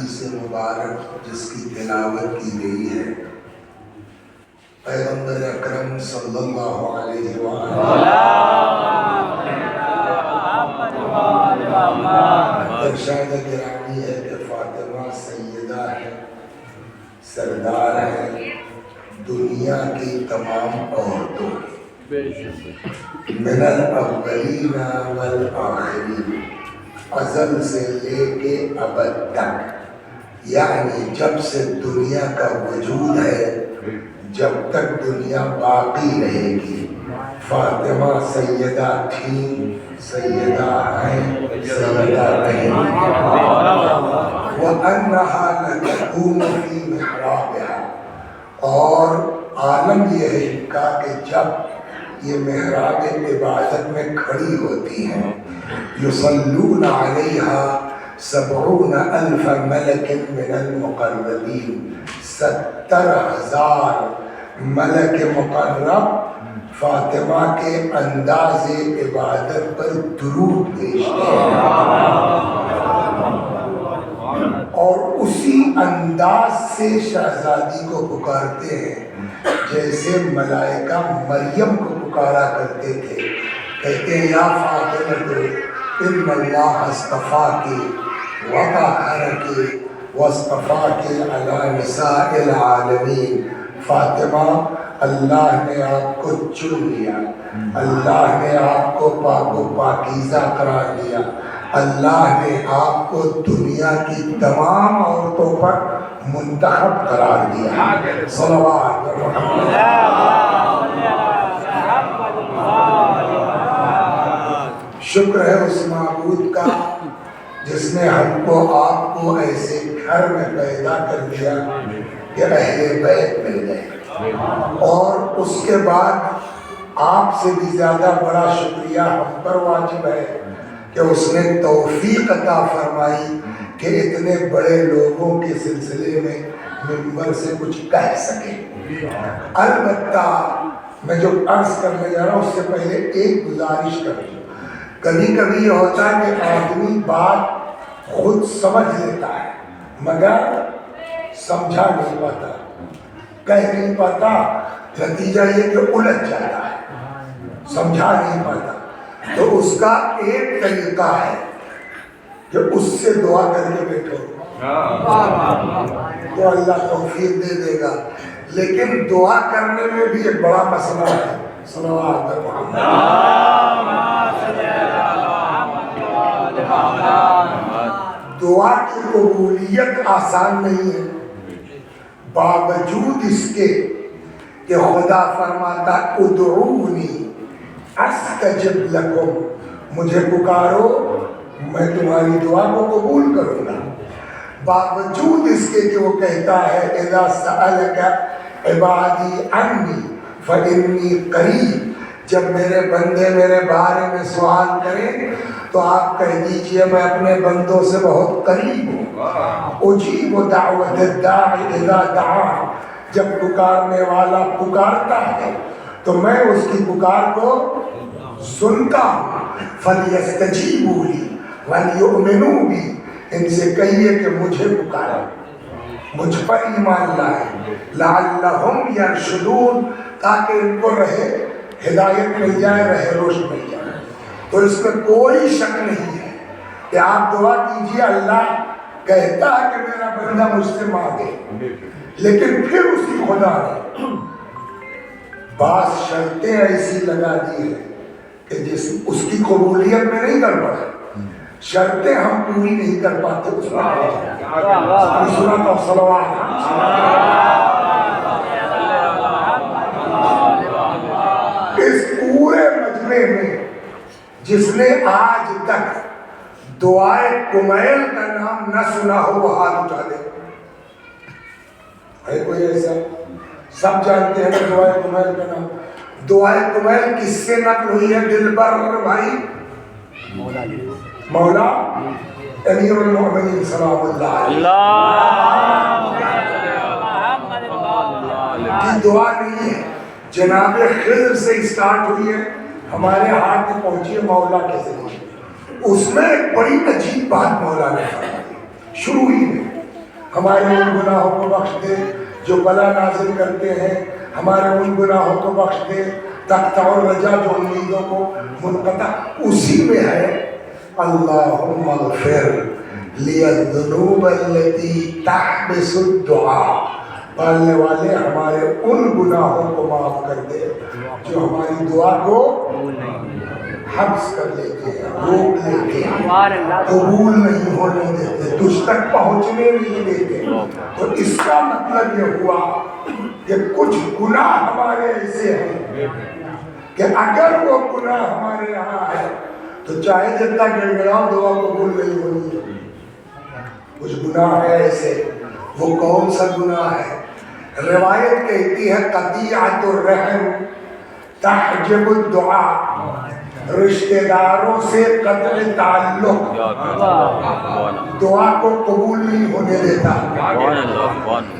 حدیث مبارک جس کی تلاوت کی گئی ہے پیغمبر اکرم صلی اللہ علیہ وآلہ ارشاد گرامی ہے کہ فاطمہ سیدہ ہے، سردار ہے دنیا کی تمام عورتوں کی، من الاولین والآخرین، ازل سے لے کے ابد تک، یعنی جب سے دنیا کا وجود ہے جب تک دنیا باقی رہے گی فاطمہ سیدہ تھیں، سیدہ ہیں، سیدہ رہیں گی۔ وَأَنَّهَا لَتَقُومُ فِي مِحْرَابِهَا، اور عالم یہ ہے ان کا کہ جب یہ محراب عبادت میں کھڑی ہوتی ہیں یصلون علیہا 70,000 ملک من المقربین، 70,000 ملک مقرب فاطمہ کے انداز عبادت پر درود بھیجتے ہیں اور اسی انداز سے شہزادی کو پکارتے ہیں جیسے ملائکہ مریم کو پکارا کرتے تھے، کہتے ہیں یا فاطمہ ان اللہ اصطفاکی وطہرکی واصطفاکی علی نساء العالمین، فاطمہ اللہ نے آپ کو چن لیا، اللہ نے آپ کو پاک و پاکیزہ قرار دیا، اللہ نے آپ کو دنیا کی تمام عورتوں پر منتخب قرار دیا۔ صلوات محمد۔ شکر ہے اس معبود کا جس نے ہم کو آپ کو ایسے گھر میں پیدا کر دیا کہ اہل بیت مل گئے، اور اس کے بعد آپ سے بھی زیادہ بڑا شکریہ ہم پر واجب ہے کہ اس نے توفیق عطا فرمائی کہ اتنے بڑے لوگوں کے سلسلے میں منبر سے کچھ کہہ سکے۔ البتہ میں جو عرض کرنے جا رہا ہوں اس سے پہلے ایک گزارش کر دوں، کبھی کبھی یہ ہوتا ہے کہ آدمی بات خود سمجھ لیتا ہے مگر سمجھا نہیں پاتا، کہہ نہیں پاتا، نتیجہ یہ کہ الجھ جاتا ہے، سمجھا نہیں پاتا۔ تو اس کا ایک طریقہ ہے کہ اس سے دعا کر کے بیٹھو تو اللہ توفیق دے دے گا، لیکن دعا کرنے میں بھی ایک بڑا مسئلہ ہے۔ صلوات محمد۔ دعا کی قبولیت آسان نہیں ہے، باوجود اس کے کہ خدا فرماتا ادعونی استجب لکم، مجھے پکارو میں تمہاری دعا کو قبول کروں گا، باوجود اس کے کہ وہ کہتا ہے اذا سألک عبادی عنی فإنی قریب، جب میرے بندے میرے بارے میں سوال کریں تو آپ کہہ دیجئے میں اپنے بندوں سے بہت قریب ہوں۔ اجیب دعوت الداعی اذا دعان، جب پکارنے والا پکارتا ہے تو میں اس کی پکار کو سنتا ہوں۔ فَلْيَسْتَجِيبُوا لِي وَلْيُؤْمِنُوا بِي، ان سے کہیے کہ مجھے پکاریں، مجھ پر ایمان لائیں، لَعَلَّهُمْ يَرْشُدُونَ، تاکہ ان کو رہے ہدایت مل جائے، رہے روشن مل جائے۔ تو اس میں کوئی شک نہیں ہے کہ آپ دعا کیجئے، اللہ کہتا ہے کہ میرا بندہ مجھ سے مانگے، لیکن پھر اسی خدا نے بعض شرطیں ایسی لگا دی ہیں کہ جس اس کی قبولیت میں نہیں گڑبڑ ہے، شرطیں ہم پوری نہیں کر پاتے، اس میں سنت و صلوات۔ اس پورے مجمع میں جس نے آج تک دعائے کمیل کا نام نہ سنا ہو وہ ہاتھ اٹھا دے۔ ہے کوئی ایسا؟ سب جانتے ہیں دعائے کمیل کا نام۔ دعائے کمیل کس سے نقل ہوئی ہے دلبر بھائی؟ مولا امیر المؤمنین سلام اللہ کی دعا نہیں ہے، جناب خضر سے اسٹارٹ ہوئی ہے، ہمارے ہاتھ میں پہنچی ہے مولا کے ذریعے۔ اس میں ایک بڑی عجیب بات مولا نے فرمائی شروع ہی میں، ہمارے ان گناہوں کو بخش دے جو بلا نازل کرتے ہیں، ہمارے ان گناہوں کو بخش دے تقطع الرجا جو امیدوں کو منقطع، اسی میں ہے اللہم اغفر لی الذنوب التي تحبس الدعاء، پالنے والے ہمارے ان گناہوں کو معاف کر دے جو ہماری دعا کو حبس کر لیتے ہیں، روک لیتے ہیں، قبول نہیں ہونے دیتے، تجھ تک پہنچنے نہیں دیتے۔ تو اس کا مطلب یہ ہوا کہ کچھ گناہ ہمارے ایسے ہیں کہ اگر وہ گناہ ہمارے یہاں ہے تو چاہے جتنا گڑگڑاؤ دعا قبول نہیں ہونی۔ کچھ گناہ ہے ایسے، وہ کون سا گناہ ہے؟ روایت کہتی ہے قطیعۃ الرحم تحجب الدعاء، رشتہ داروں سے قطع تعلق دعا کو قبول نہیں ہونے دیتا۔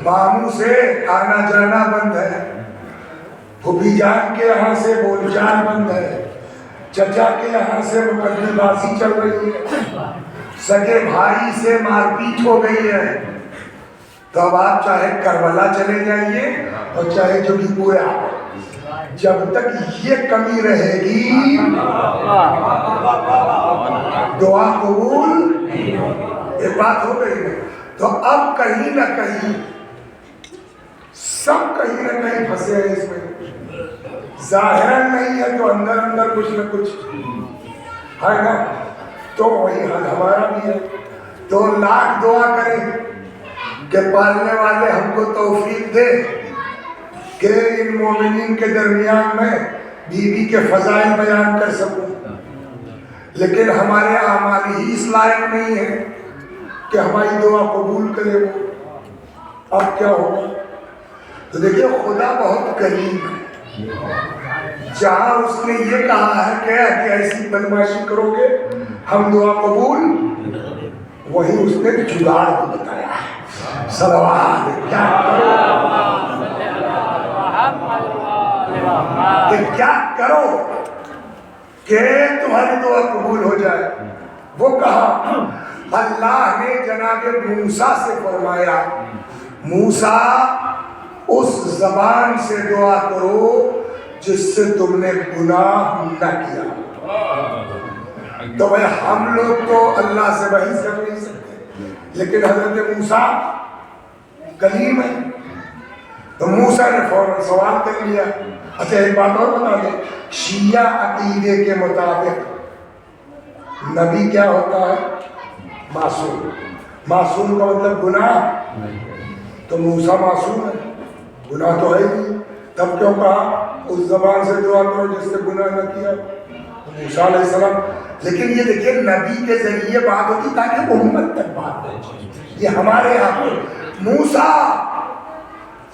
ماموں سے آنا جانا بند ہے، پھوپھی جان کے یہاں سے بول چال بند ہے، چچا کے یہاں سے مقدمے بازی چل رہی ہے، سگے بھائی سے مار پیٹ ہو گئی ہے، تو اب آپ چاہے کربلا چلے جائیے اور چاہے جوگی پورے آپ، جب تک یہ کمی رہے گی دعا قبول، ایک بات ہو گئی ہے۔ تو اب کہیں نہ کہیں سب کہیں نہ کہیں پھنسے ہیں اس میں، ظاہراً نہیں ہے تو اندر اندر کچھ نہ کچھ ہے نا۔ تو وہی حال ہمارا بھی ہے، تو لاکھ دعا کریں کہ پالنے والے ہم کو توفیق دے کہ ان مومنین کے درمیان میں بیوی کے فضائل بیان کر سکوں، لیکن ہمارے اعمال ہی اس لائق نہیں ہے کہ ہماری دعا قبول کرے وہ، اب کیا ہوگا؟ تو دیکھیں خدا بہت کریم ہے، جہاں اس نے یہ کہا ہے کہ ایسی بدماشی کرو گے ہم دعا قبول، وہی اس نے جگاڑ کو بتایا ہے۔ صلوات، کیا کرو کہ تمہاری دعا قبول ہو جائے؟ وہ کہا اللہ نے جناب موسیٰ سے فرمایا موسیٰ اس زبان سے دعا کرو جس سے تم نے گناہ نہ کیا۔ تو بھائی ہم لوگ تو اللہ سے بحث کر نہیں سکتے، لیکن حضرت موسیٰ کلیم ہے، تو موسیٰ نے فوراً سوال کر لیا۔ اچھا ایک بات اور بتا دیں، شیعہ عقیدے کے مطابق نبی کیا ہوتا ہے؟ معصوم۔ معصوم کا مطلب گناہ، تو موسیٰ معصوم ہے، گناہ تو ہے نہیں، تب کیوں کہا اس زبان سے دعا کرو جس سے گناہ نہ کیا؟ موسیٰ علیہ السلام، لیکن یہ دیکھیے نبی کے ذریعے بات ہوتی تاکہ امت تک بات پہنچے۔ یہ ہمارے یہاں موسیٰ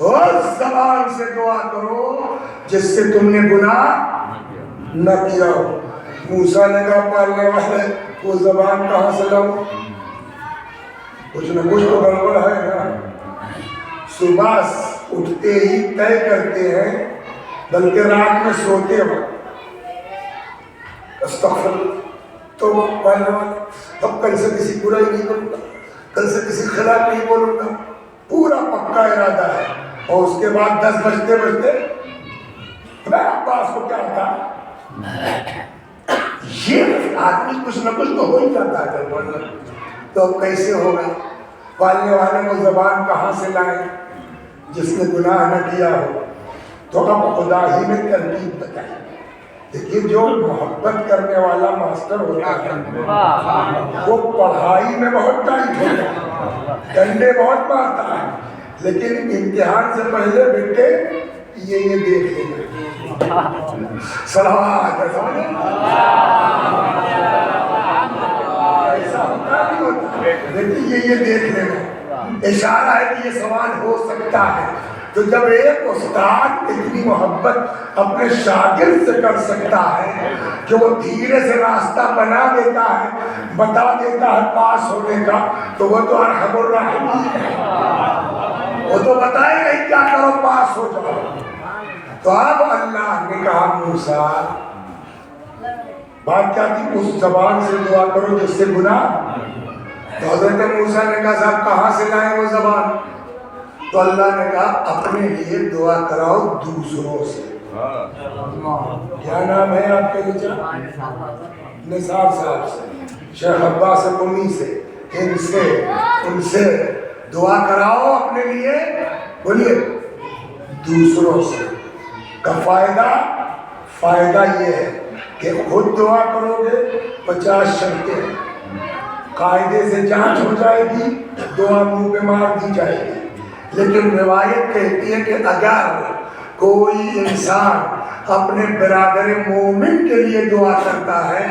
اس زبان سے دعا کرو جس سے تم نے گناہ نہ کیا ہو۔ موسیٰ نے کہا پالنے والے وہ زبان کہاں سے لاؤں؟ کچھ نہ کچھ تو گڑبڑ ہے نا۔ صبح اٹھتے ہی طے کرتے ہیں، بلکہ رات میں سوتے وقت استغفر، تو پالنے والے اب کل سے کسی برائی نہیں کروں گا، کل سے کسی خلاف نہیں بولوں گا، پورا پکا ارادہ ہے۔ اور اس کے بعد 10 بجتے میں عباس کو کیا ہوتا، یہ آدمی کچھ نہ کچھ تو ہو ہی جاتا ہے، تو اب کیسے ہوگا؟ پالنے والے وہ زبان کہاں سے لائیں جس نے گناہ نہ کیا ہو؟ تو اب خدا ہی نے ترکیب بتائی۔ دیکھیے جو محبت کرنے والا ماسٹر ہوتا ہے وہ پڑھائی میں بہت ٹائٹ ہوتا ہے، ڈنڈے بہت مارتا ہے، لیکن امتحان سے پہلے بیٹے یہ دیکھ لینا، صلوات ایسا ہوتا نہیں ہوتا، لیکن یہ دیکھ لینا، اشارہ ہے کہ یہ سوال ہو سکتا ہے۔ تو جب ایک استاد اتنی محبت اپنے شاگرد سے کر سکتا ہے کہ وہ دھیرے سے راستہ بنا دیتا ہے، بتا دیتا ہے پاس ہونے کا، تو وہ تو ارحم الراحمین ہے، وہ تو بتائے گا ہی کیا کرو پاس ہو جاؤ۔ تو اب اللہ نے کہا موسیٰ بات کیا تھی؟ اس زبان سے دعا کرو جس سے گناہ، تو حضرت موسیٰ نے کہا صاحب کہاں سے لائیں وہ زبان؟ تو اللہ نے کہا اپنے لیے دعا کراؤ دوسروں سے. کیا نام ہے آپ کے بچہ؟ نثار صاحب سے, شیخ عباس قمی سے, ان سے دعا کراؤ اپنے لیے. بولیے دوسروں سے کا فائدہ یہ ہے کہ خود دعا کرو گے 50 شرطیں قاعدے سے جانچ ہو جائے گی, دعا منہ پہ مار دی جائے گی. لیکن روایت کہتی ہے کہ اگر کوئی انسان اپنے برادر مومن کے لیے دعا کرتا ہے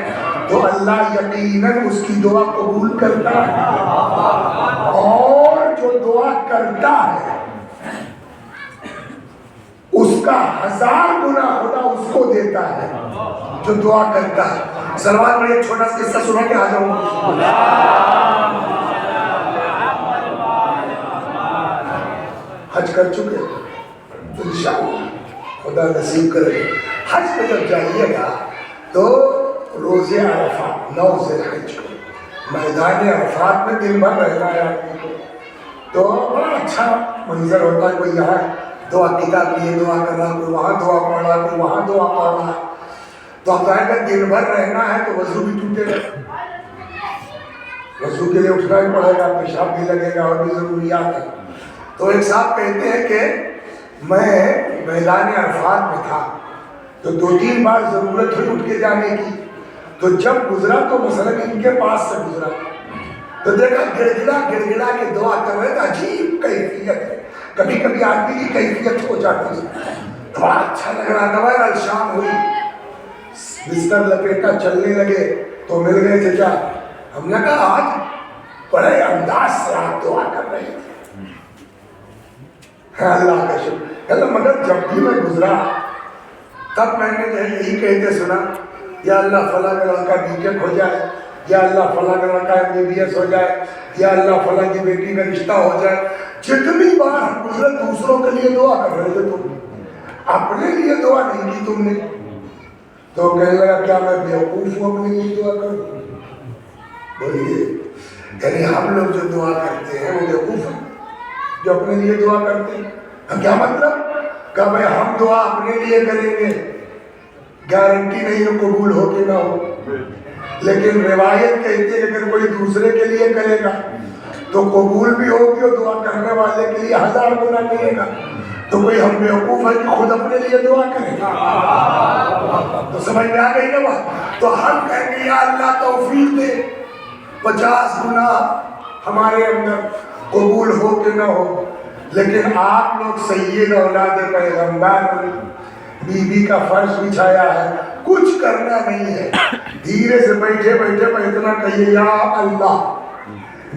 تو اللہ یقیناً اس کی دعا قبول کرتا ہے, اور جو دعا کرتا ہے اس کا 1000 گنا خدا اس کو دیتا ہے جو دعا کرتا ہے. سلوات میں ایک چھوٹا سا قصہ سنا کے آ جاؤں. حج کر چکے انشاءاللہ خدا نصیب کرے. حج پہ جب جائیے گا تو روز عرفات 9 ذی الحج کو میدان عرفات میں دن بھر رہنا ہے آدمی کو, تو بڑا اچھا منظر ہوتا ہے. کوئی یہاں دعا کتاب لیے دعا کر رہا, کوئی وہاں دعا پڑھ رہا, کوئی وہاں دعا پڑھ رہا. تو اب ظاہر ہے دن بھر رہنا ہے تو وضو بھی ٹوٹے گا, وضو کے لیے اٹھنا ہی پڑے گا, پیشاب بھی لگے گا, اور بھی ضروریات ہیں. تو ایک صاحب کہتے ہیں کہ میں میدان عرفات میں تھا تو 2-3 بار ضرورت ہوئی اٹھ کے جانے کی. تو جب گزرا تو مثلا ان کے پاس سے گزرا تو دیکھا گڑ گڑا کے دعا کر رہے تھے. عجیب کیفیت ہے, کبھی کبھی آدمی کی کیفیت ہو جاتی ہے, بڑا اچھا لگ رہا تھا. بہرحال شام ہوئی, بستر لپیٹا چلنے لگے تو مل گئے چچا. ہم نے کہا آج بڑے انداز سے آپ دعا کر رہے تھے. اللہ کا شکر. مگر جب بھی میں گزرا تب میں نے جو ہے یہی کہتے سنا, یا اللہ فلاں کا لڑکا BTech ہو جائے, یا اللہ فلاں کا لڑکا MBBS ہو جائے, یا اللہ فلاں کی بیٹی کا رشتہ ہو جائے. جتنی بار ہم گزرے دوسروں کے لیے دعا کر رہے تھے, تم اپنے لیے دعا نہیں کی تم نے. تو کہنے لگا کیا میں بیوقوف ہوں اپنے لیے دعا کروں؟ بولیے یعنی ہم لوگ جو دعا کرتے ہیں وہ بیوقوف ہیں جو اپنے لیے دعا کرتے ہیں. کیا مطلب کہ بھائی ہم دعا اپنے لیے کریں گے, گارنٹی نہیں ہے قبول ہو کہ نہ ہو. لیکن روایت کہتی ہے کہ اگر کوئی دوسرے کے لیے کرے گا تو قبول بھی ہوگی, اور دعا کرنے والے کے لیے 1000 گنا ملے گا. تو کوئی ہم بیوقوف ہے کہ خود اپنے لیے دعا کریں گا؟ تو سمجھ میں آ گئی نا بات. تو ہم کہیں گے یا اللہ توفیق دے 50 گنا ہمارے اندر قبول ہو کہ نہ ہو. لیکن آپ لوگ سید اولاد پیغمبر, بی بی کا فرش بچھایا ہے, کچھ کرنا نہیں ہے. دھیرے سے بیٹھے بیٹھے اتنا کہیے یا اللہ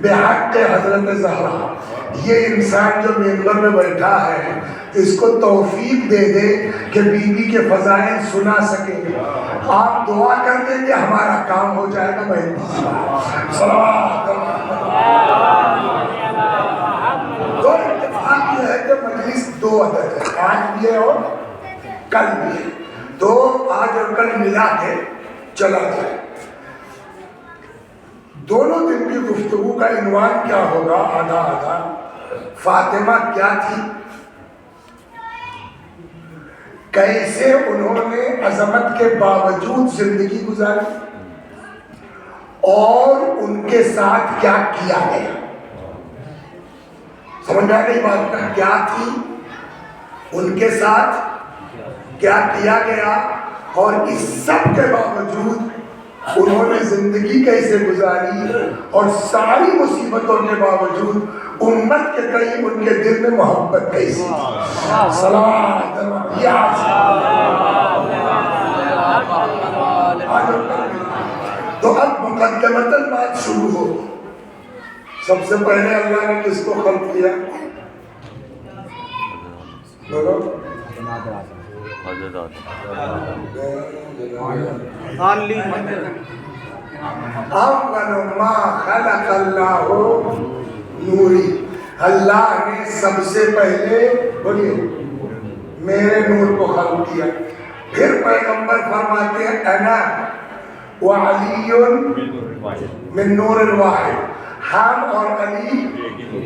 بحق حضرت زہرا, یہ انسان جو ممبر میں بیٹھا ہے اس کو توفیق دے دے کہ بی بی کے فضائل سنا سکے. آپ دعا کر دیں گے ہمارا کام ہو جائے گا. تو اتفاق یہ ہے کہ مجلس 2 عدد ہے, آج بھی ہے اور کل بھی ہے. تو آج اور کل ملا کے چلا جائے. دونوں دن کی گفتگو کا عنوان کیا ہوگا؟ آدھا فاطمہ کیا تھی, کیسے انہوں نے عظمت کے باوجود زندگی گزاری, اور ان کے ساتھ کیا کیا گیا. سمجھ میں آ گئی بات کا؟ کیا تھی, ان کے ساتھ کیا کیا گیا, اور اس سب کے باوجود انہوں نے زندگی کیسے گزاری, اور ساری مصیبتوں کے باوجود امت کے قریب ان کے دل میں محبت کیسی تھی. صلوات تو اب مقدمتاً بات شروع ہو. سب سے پہلے اللہ نے کس کو خلق کیا؟ بولو. اول ما خلق اللہ نوری, اللہ نے سب سے پہلے بولیے میرے نور کو خلق کیا. پھر پیغمبر فرماتے ہیں انا وعلی من نور الواحد, ہم اور علی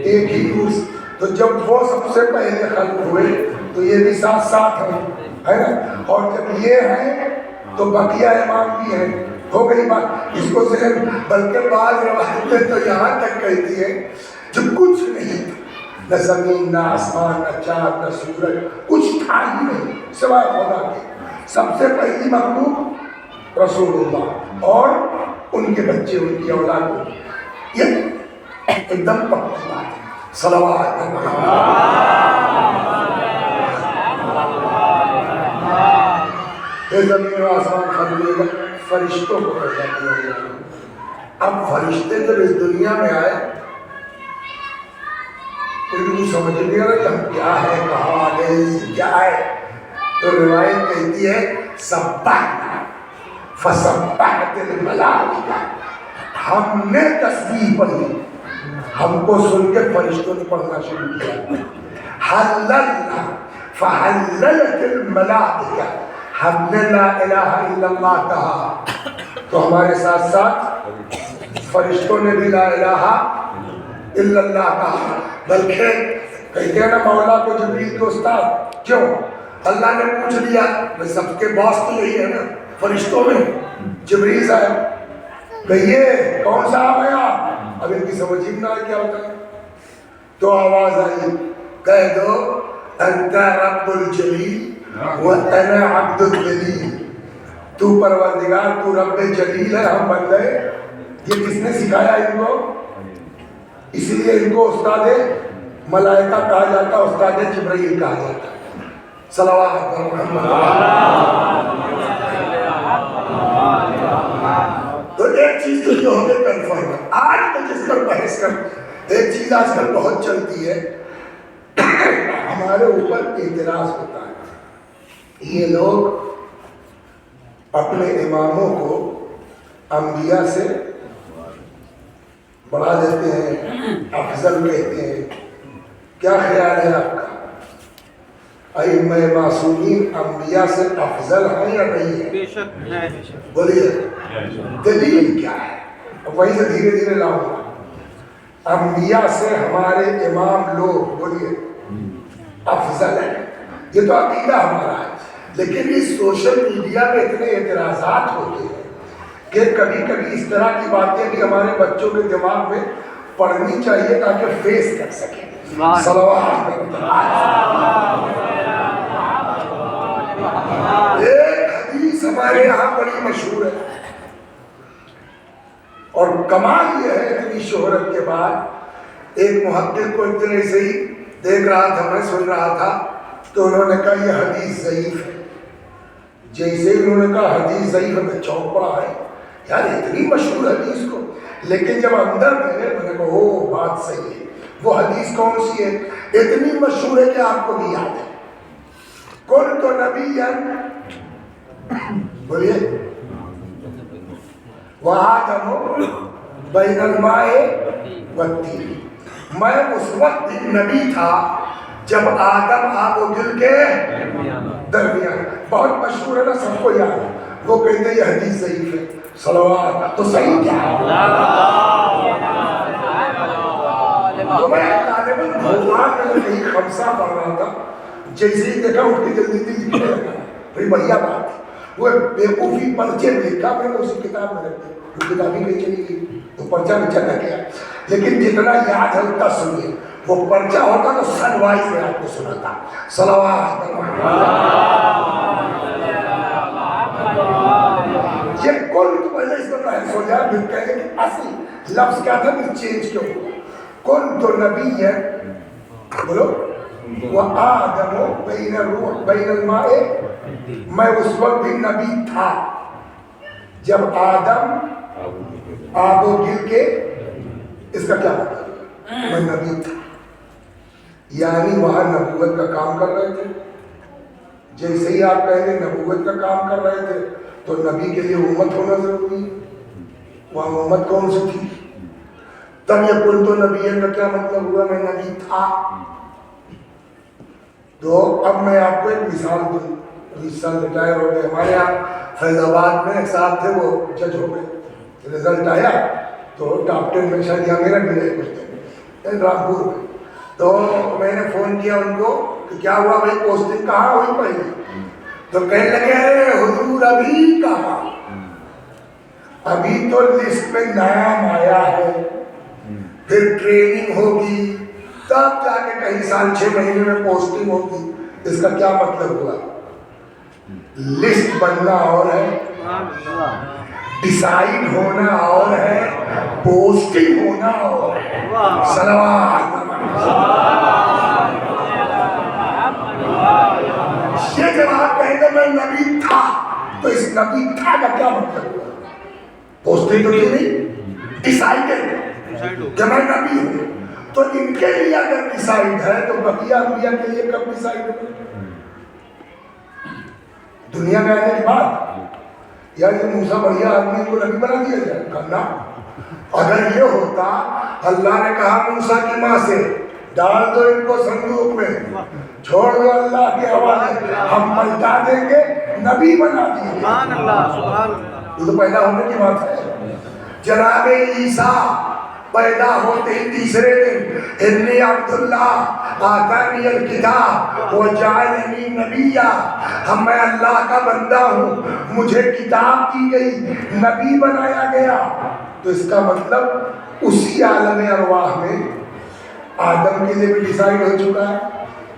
ایک ہی نور سے، تو جب وہ سب سے پہلے خلق ہوئے تو یہ بھی ساتھ ساتھ ہیں، ہے نا، اور جب یہ ہیں تو بقیہ امام بھی ہیں، ہو گئی بات اس کو ذہن۔ بلکہ بعض روایتیں تو یہاں تک کہتی ہیں جو کچھ نہیں تھا، نہ زمین نہ آسمان نہ چاند نہ سورج، کچھ تھا ہی نہیں سوائے خدا کے، سب سے پہلی مخلوق رسول اللہ اور ان کے بچے، ان کی اولاد، یہ ایک دم پکی بات ہے۔ صلوات زمین و آسمان خلق فرشتوں کو پیدا کیا گیا۔ اب فرشتے جب اس دنیا میں آئے کوئی بھی سمجھ نہیں آ رہا کہ ہم کیا ہے، کہاں آ گئے، کیا ہے، تو روایت کہتی ہے سبحنا فسبحت الملائکہ، ہم نے تسبیح پڑھی، ہم کو سن کے فرشتوں نے پڑھنا شروع کیا۔ حللنا فحللت الملائکہ، ہم نے لا الہ الا اللہ کہا تو ہمارے ساتھ ساتھ فرشتوں نے بھی لا الہ الا اللہ کہا۔ بلکہ کہتے ہیں نا مولا کو جبریل کے استاد، کیوں؟ اللہ نے پوچھ لیا، بھئی سب کے باس تو یہی ہے نا فرشتوں میں، جبریل صاحب کہیے کون سا آپ ہیں آپ؟ اب ان کی سمجھ ہی نہ آئے کیا ہوتا ہے، تو آواز آئی کہہ دو انت رب الجلیل وَأَنَا عَبْدُ الدَّلِيلِ، تو پروردگار، تو رب جلیل ہے، ہم بندے۔ یہ کس نے سکھایا ان کو؟ اس لیے ان کو استاد ملائکہ کہا جاتا، استاد جبرائیل کہا جاتا۔ صلوات محمد۔ تو ایک چیز تو یہ ہوگی کنفرم ہے، آج تو جس پر بحث کر، ایک چیز آج کل بہت چلتی ہے، ہمارے اوپر اعتراض ہوتا ہے، یہ لوگ اپنے اماموں کو انبیاء سے بڑھا دیتے ہیں، افضل کہتے ہیں۔ کیا خیال ہے آپ کا؟ ائمہ معصومین انبیاء سے افضل ہیں یا نہیں ہیں؟ بے شک ہے۔ بولیے دلیل کیا ہے؟ وہیں سے دھیرے دھیرے لاؤں گا۔ انبیاء سے ہمارے امام لوگ بولیے افضل ہیں، یہ تو عقیدہ ہمارا ہے، لیکن اس سوشل میڈیا میں اتنے اعتراضات ہوتے ہیں کہ کبھی کبھی اس طرح کی باتیں بھی ہمارے بچوں کے دماغ میں پڑھنی چاہیے تاکہ فیس کر سکیں۔ صلوات۔ ایک حدیث ہمارے یہاں بڑی مشہور ہے، اور کمال یہ ہے اتنی شہرت کے بعد ایک محقق کو ایک دن ایسے ہی دیکھ رہا تھا، میں سن رہا تھا، تو انہوں نے کہا یہ حدیث ضعیف ہے۔ جیسے ہی انہوں نے کہا حدیث ضعیف ہے، میں چونک پڑا ہے، یار اتنی مشہور حدیث کو، لیکن جب اندر گئے میں نے کہا او بات صحیح ہے۔ وہ حدیث کون سی ہے؟ اتنی مشہور ہے کہ آپ کو بھی یاد ہے، کنت نبیا، بولیے وآدم بین الماء والطین، میں اس وقت نبی تھا جب آدم آب و گل کے درمیان۔ بہت مشہور ہے نا، سب کو یاد ہے۔ وہ کہتے ہیں یہ حدیث ضعیف ہے۔ صلوات۔ تو صحیح کیا ہے؟ تو میں غالباً بھوان میں کہیں خمسہ پڑھ رہا تھا، جیسے ہی دیکھا اٹھ کے جلدی لکھنے لگا، بھئی بھیا بات ہے، وہ بیوقوفی پرچے میں لکھا، میں نے اسی کتاب میں رکھ دیا، وہ کتاب ہی کہیں چلی گئی تو پرچہ میں چلا گیا۔ لیکن جتنا یاد ہے اتنا سنیے، وہ پرچہ ہوتا تو سن وائز میں آپ کو سناتا۔ صلوات۔ یہ کل تو پہلے اس پر بحث ہو جائے، پھر کہے کہ اصل لفظ کیا تھا، پھر چینج کیوں ہوا۔ کن تو نبی ہے، بولو وآدم بین الروح بین الماء، میں اس وقت بھی نبی تھا جب آدم آب و گل کے، اس کا کیا مطلب؟ میں نبی تھا، یعنی وہاں نبوت کا کام کر رہے تھے۔ جیسے ہی آپ کہیں گے نبوت کا کام کر رہے تھے تو نبی کے لیے امت ہونا ضروری ہے، وہاں امت کون سی تھی؟ تب یہ کن تو نبی کا کیا مطلب ہوا؟ میں نبی تھا۔ تو اب میں آپ کو ایک مثال دوں، 20 سال ریٹائر ہو گئے، ہمارے یہاں فیض آباد میں ایک صاحب تھے، وہ جج ہو گئے، رزلٹ آیا تو ٹاپ 10 میں شاید یہاں میرا بھی ہے کچھ دن رامپور میں. تو میں نے فون کیا ان کو کہ کیا ہوا بھائی پوسٹنگ کہاں ہوئی پہلے؟ تو کہنے لگے ارے حضور ابھی کہاں، ابھی تو لسٹ میں نام آیا ہے، پھر ٹریننگ ہوگی، تب جا کے کئی سال 6 مہینے میں پوسٹنگ ہوگی. اس کا کیا مطلب ہوا؟ لسٹ بننا اور ہے، ڈیسائیڈ ہونا اور ہے، پوسٹنگ ہونا اور ہے. صلوات. یہ جب آپ کہیں گے میں نبی تھا تو اس نبی تھا کا کیا مطلب ہوا؟ پوسٹنگ تو کی نہیں، ڈیسائیڈ کہ میں نبی ہوں. تو ان کے لیے اگر ڈیسائیڈ ہے تو بقیہ انبیاء کے لیے کب ڈیسائیڈ ہوگا؟ دنیا میں آنے کے بعد. یا یہ موسیٰ بڑھیا آدمی کو نبی بنا دیا جائے؟ کہنا اگر یہ ہوتا، اللہ نے کہا موسیٰ کی ماں سے ڈال دو ان کو صندوق میں، چھوڑ دو اللہ کے حوالے، ہم پلٹا دیں گے، نبی بنا دیں گے. سبحان اللہ. یہ تو پیدا ہونے کی بات ہے. جناب عیسیٰ پیدا ہوتے ہی تیسرے دن انی عبداللہ آتانی الکتاب وجعلنی نبیا، میں اللہ کا بندہ ہوں، مجھے کتاب دی گئی، نبی بنایا گیا. تو اس کا مطلب اسی عالم ارواح میں آدم کے لیے بھی ڈیسائیڈ ہو چکا ہے،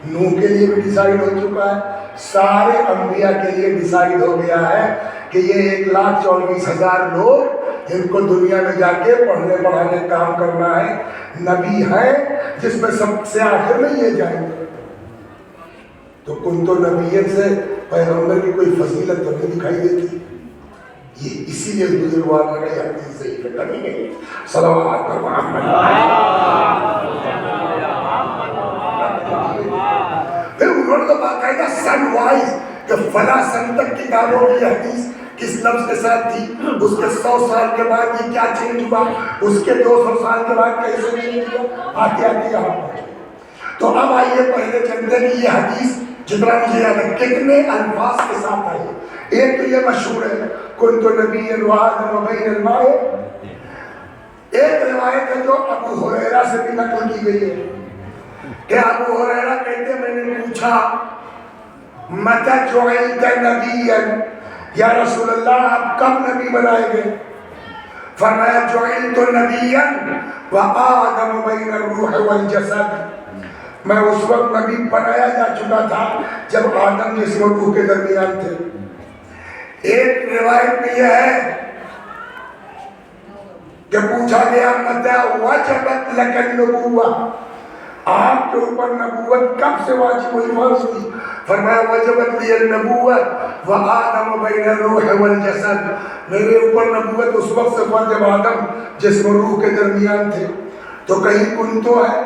نوح کے لیے بھی ڈیسائیڈ ہو چکا ہے، سارے انبیاء کے لیے ڈیسائیڈ ہو گیا ہے کہ یہ 1,24,000 لوگ جن کو دنیا میں جا کے پڑھنے پڑھانے کام کرنا ہے، نبی ہے جس میں سب سے آخر میں یہ جائیں گے. تو کن تو نبیت سے پیغمبر کی کوئی فضیلت تو نہیں دکھائی دیتی. یہ اسی لیے بزرگوار نے کہا حدیث صحیح ہے کبھی نہیں. صلوات پر محمد. پھر انہوں نے تو باقاعدہ سن وائز کہ فلاں سن تک کتابوں کی حدیث کس لفظ کے ساتھ تھی، اس کے 100 سال کے بعد یہ کیا چینج ہوا، اس کے 200 سال کے بعد کیسے چینج ہوا، آتے آتے یہاں پہنچے. تو اب آئیے پہلے چلتے ہیں یہ حدیث جتنا مجھے یاد ہے کتنے الفاظ کے ساتھ آئی. ایک تو یہ مشہور ہے کنت نبی وآدم بین الماء. ایک روایت ہے جو ابو ہریرہ سے بھی نقل کی گئی ہے کہ ابو ہریرہ کہتے ہیں میں نے پوچھا متى جعلت نبیا، یا رسول اللہ آپ کب نبی بنائے گئے؟ فرمایا جعلت نبیا وآدم بین الروح والجسد، میں اس وقت نبی بنایا جا چکا تھا جب آدم جسم و روح کے درمیان تھے. ایک روایت میں یہ ہے کہ پوچھا گیا متى وجبت لك النبوہ، آپ کے اوپر نبوت کب سے واجب ہوئی فرض ہوئی؟ فرمایا وجبت لی النبوہ وآدم بین الروح والجسد، میرے اوپر نبوت اس وقت سے فرض جب آدم جسم و روح کے درمیان تھے. تو کہیں کنتو ہے،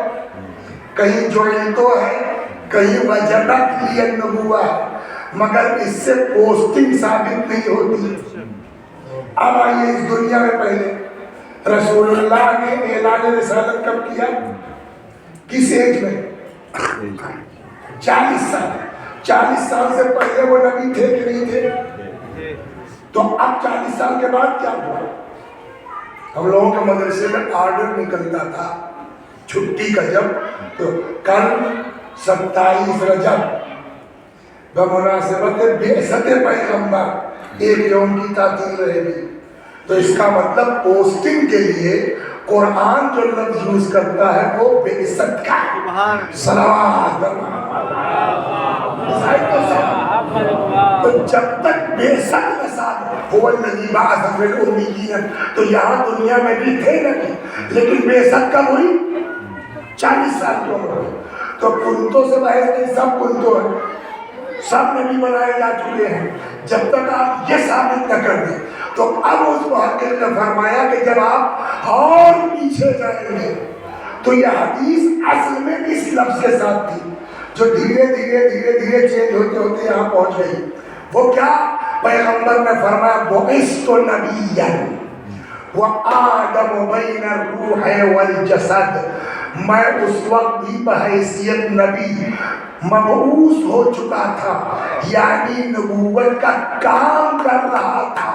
کہیں جعلتو ہے، کہیں وجبت لی النبوہ ہے، مگر اس سے پوسٹنگ ثابت نہیں ہوتی. اب آئیے اس دنیا میں پہلے رسول اللہ نے اعلان رسالت کب کیا؟ کس ایج میں؟ 40 سال. 40 سال سے پہلے وہ نبی تھے کہ نہیں تھے؟ تو اب 40 سال کے بعد کیا ہوا؟ ہم لوگوں کے مدرسے میں آرڈر نکلتا تھا چھٹی کا، جب تو کل 27 رجب بمناسبت بعثت پیغمبر ایک یوم کی تعطیل رہے گی. تو اس کا مطلب پوسٹنگ کے لیے قرآن جو لفظ یوز کرتا ہے وہ بعثت کا ہے. صلوات. تو جب تک بعثت کے ساتھ هو الذی بعث فی الامیین، تو یہاں دنیا میں بھی تھے نہیں، لیکن بعثت کب ہوئی؟ 40 سال کی عمر. تو کنتوں سے بحث نہیں، سب کنتوں ہیں، سب نبی بنائے جا چکے ہیں. جب تک آپ یہ ثابت نہ کر دیں تو اب اس محقق نے فرمایا کہ جب آپ اور پیچھے جائیں گے تو یہ حدیث اصل میں اس لفظ کے ساتھ تھی جو دھیرے دھیرے دھیرے دھیرے چینج ہوتے ہوتے یہاں پہنچ گئی. وہ کیا؟ پیغمبر نے فرمایا بعثت نبیا وآدم بین الروح والجسد، میں اس وقت بھی بحیثیت نبی مبعوث ہو چکا تھا، یعنی نبوت کا کام کر رہا تھا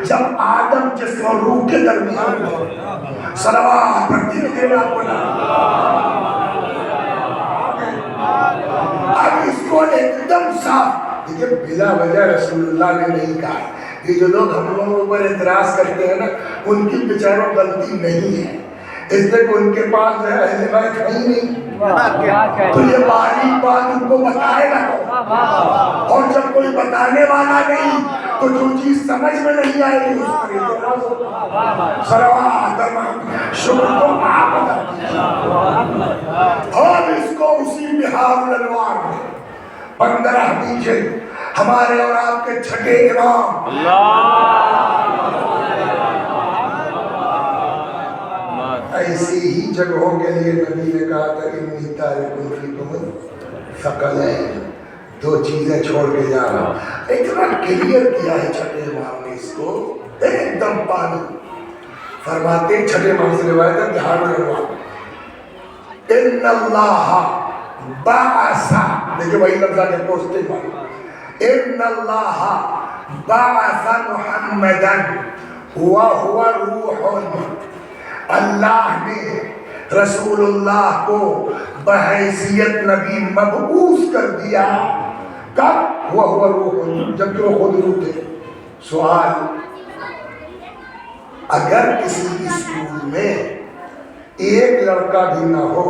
جب آدم جسم اور روح کے درمیان میں صلوات پڑھتی دینا پڑا۔ اب اس کو ایک دم صاف دیکھیں، بلا وجہ رسول اللہ نے نہیں کہا۔ یہ جو لوگ ہم لوگوں کے اوپر اعتراض کرتے ہیں نا، ان کی بیچاروں غلطی نہیں ہے، اس لیے کہ ان کے پاس جو ہے اہل بیت ہے ہی نہیں، تو یہ باریک بات ان کو بتائے گا تو، اور جب کوئی بتانے والا نہیں تو جو چیز سمجھ میں نہیں آئے گی اس پر اعتراض ہوگا۔ صلوات شکر کو آپ اور اس کو اسی بہار الانوار میں 15 حدیثیں ہمارے اور آپ کے چھٹے امام ایسی ہی جگہوں کے لیے نبی نے کہا تھا انی تارک فیکم الثقلین، دو چیزیں چھوڑ کے جا رہا ہوں۔ اتنا کلیئر کیا ہے چھٹے امام نے اس کو، ایک دم پانی فرماتے ہیں۔ چھٹے امام سے روایت ہے بہار الانوار، ان اللہ بعث، دیکھیں وہی لفظ آگے پوچھتے ہیں، ان اللہ بعث محمدا وهو روح، اللہ نے رسول اللہ کو بحیثیت نبی مبعوث کر دیا۔ کب؟ وہو روح، جبکہ وہ خود روح تھے۔ سوال، اگر کسی اسکول میں ایک لڑکا بھی نہ ہو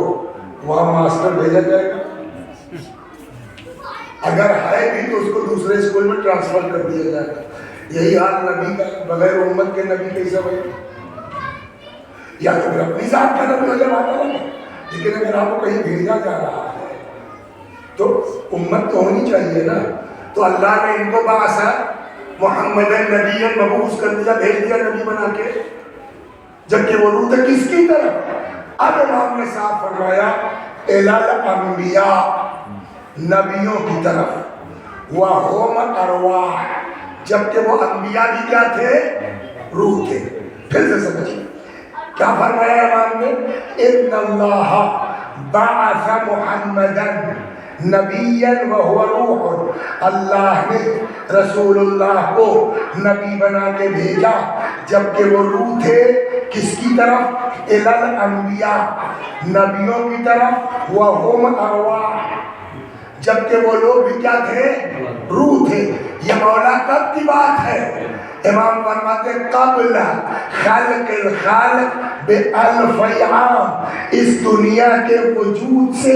وہاں ماسٹر بھیجا جائے گا؟ اگر ہے بھی تو اس کو دوسرے اسکول میں ٹرانسفر کر دیا جائے گا۔ یہی حال نبی کا، بغیر امت کے نبی کیسا بھائی؟ یا تو پھر اپنی ذات کا نبی ہو جائے بات ہے، لیکن اگر آپ کو کہیں بھیجا جا رہا ہے تو امت تو ہونی چاہیے نا۔ تو اللہ نے ان کو باعثا محمد نبی مبعوث کر دیا، بھیج دیا نبی بنا کے، جبکہ وہ روح تھے کس کی طرف؟ اب امام نے صاحب فرمایا الی الانبیاء، نبیوں کی طرف، وَهُمْ أَرْوَاحٌ، جبکہ وہ انبیاء بھی کیا تھے؟ روح تھے۔ پھر سے سمجھیں کیا فرمایا امام نے؟ ان اللہ بعث محمدا نبیا وهو روح، اللہ نے رسول اللہ کو نبی بنا کے بھیجا جبکہ وہ روح تھے، کس کی طرف؟ الی الانبیاء، نبیوں کی طرف، وَهُمْ أَرْوَاحٌ، جبکہ وہ لوگ بھی کیا تھے؟ روح تھے۔ یہ مولا کب کی بات ہے؟ امام فرماتے قبل خلق الخالق بألف عام، اس دنیا کے وجود سے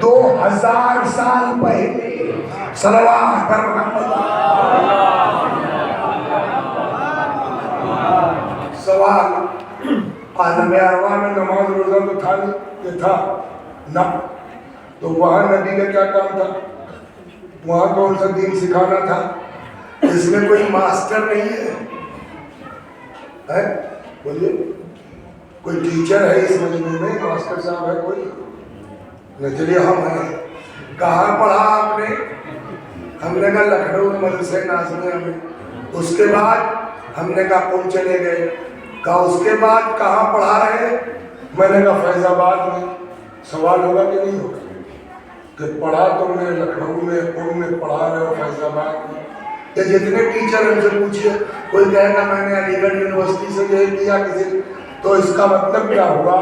2000 سال پہلے۔ صلوات پر محمد۔ سوال، عالم ارواح میں نماز روزہ تو تھا نہیں، یہ تھا نہ، تو وہاں نبی کا کیا کام تھا؟ وہاں کون سا دین سکھانا تھا؟ اس میں کوئی ماسٹر نہیں ہے، بولیے کوئی ٹیچر ہے اس مجموعے میں؟ ماسٹر صاحب ہے کوئی؟ نچلیے ہم ہیں۔ کہاں پڑھا آپ نے؟ ہم نے کہا لکھنؤ مدرسہ نازمیہ میں۔ اس کے بعد ہم نے کہا کون چلے گئے؟ کہا اس کے بعد کہاں پڑھا رہے؟ میں نے کہا فیض آباد میں۔ سوال ہوگا کہ نہیں ہوگا کہ پڑھا تم نے لکھنؤ میں، ان میں پڑھا رہے ہو فیض آباد میں؟ یا جتنے ٹیچر ان سے پوچھئے، کوئی کہے گا میں نے علی گڑھ یونیورسٹی سے جو کیا کسی، تو اس کا مطلب کیا ہوا؟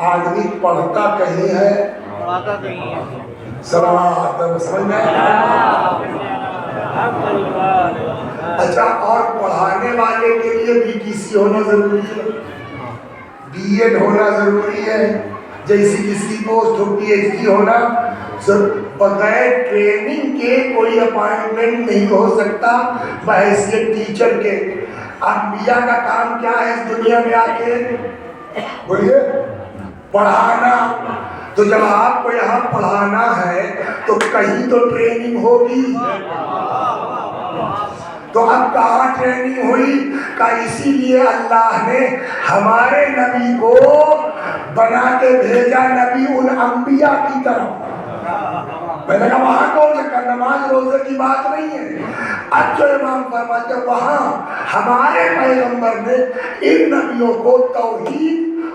آدمی پڑھتا کہیں ہے، پڑھاتا کہیں ہے۔ سلام سمجھ میں؟ اچھا، اور پڑھانے والے کے لیے BTC ہونا ضروری ہے، B.Ed ہونا ضروری ہے، جیسی جس کی پوسٹ ہو PhD ہونا، بغیر ٹریننگ کے کوئی اپائنٹمنٹ نہیں ہو سکتا بحیثیت ٹیچر کے۔ انبیاء کا کام کیا ہے اس دنیا میں آ کے؟ بولیے، پڑھانا۔ تو جب آپ کو یہاں پڑھانا ہے تو کہیں تو ٹریننگ ہوگی، تو اب کہاں ٹریننگ ہوئی؟ کہ اسی لیے اللہ نے ہمارے نبی کو بنا کے بھیجا نبی ان انبیاء کی طرف۔ میں نے کہا وہاں کون سا نماز روزے کی بات نہیں ہے۔ اب جو امام فرماتے ہیں وہاں ہمارے پیغمبر نے ان نبیوں کو توحید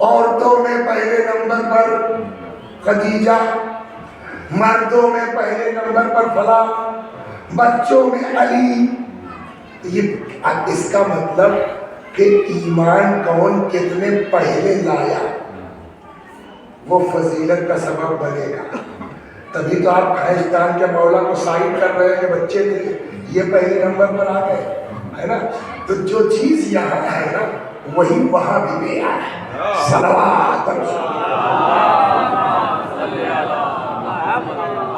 عورتوں میں پہلے نمبر پر خدیجہ، مردوں میں پہلے نمبر پر فلاں، بچوں میں علی. یہ اس کا مطلب کہ ایمان کون کتنے پہلے لایا وہ فضیلت کا سبب بنے گا. تبھی تو آپ خیزستان کے مولا کو سائن کر رہے ہیں کہ بچے تھے یہ پہلے نمبر پر آ گئے، ہے نا. تو جو چیز یہاں ہے نا وہی وہاں بھی معیار ہے. صلوات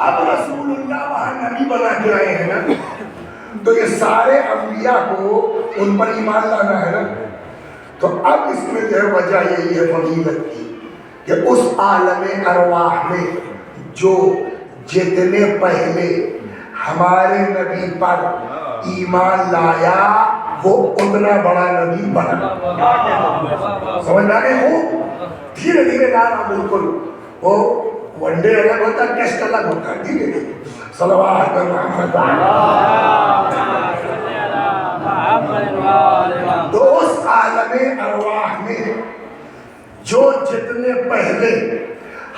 اب رسول اللہ وہاں نبی بنا کے آئے ہیں نا، تو یہ سارے انبیاء کو ان پر ایمان لانا ہے نا. تو اب اس میں جو ہے وجہ یہی ہے فضیلت کی کہ اس عالم ارواح میں جو جتنے پہلے ہمارے نبی پر ایمان لایا وہ اتنا بڑا نبی بنا. سمجھ آ گئے ہو؟ دھیرے دھیرے لانا. بالکل وہ ون ڈے الگ ہوتا ہے، ٹیسٹ الگ ہوتا ہے. دھیرے دھیرے صلوات محمد. تو اس عالم ارواح میں جو جتنے پہلے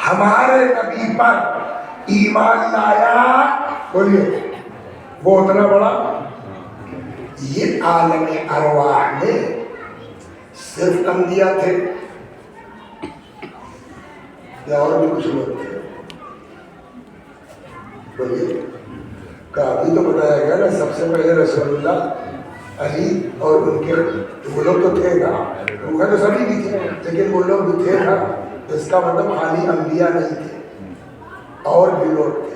ہمارے نبی پر ایمان لایا بولیے وہ اتنا بڑا. یہ عالم ارواح میں صرف انبیاء تھے یا اور بھی کچھ لوگ تھے؟ بولیے. کافی تو بتایا گیا نا سب سے پہلے رسول اللہ، علی اور ان کے وہ لوگ تو تھے نا. وہ تو سبھی بھی تھے لیکن وہ لوگ بھی تھے نا. اس کا مطلب خالی انبیاء نہیں تھے، اور بھی لوگ تھے.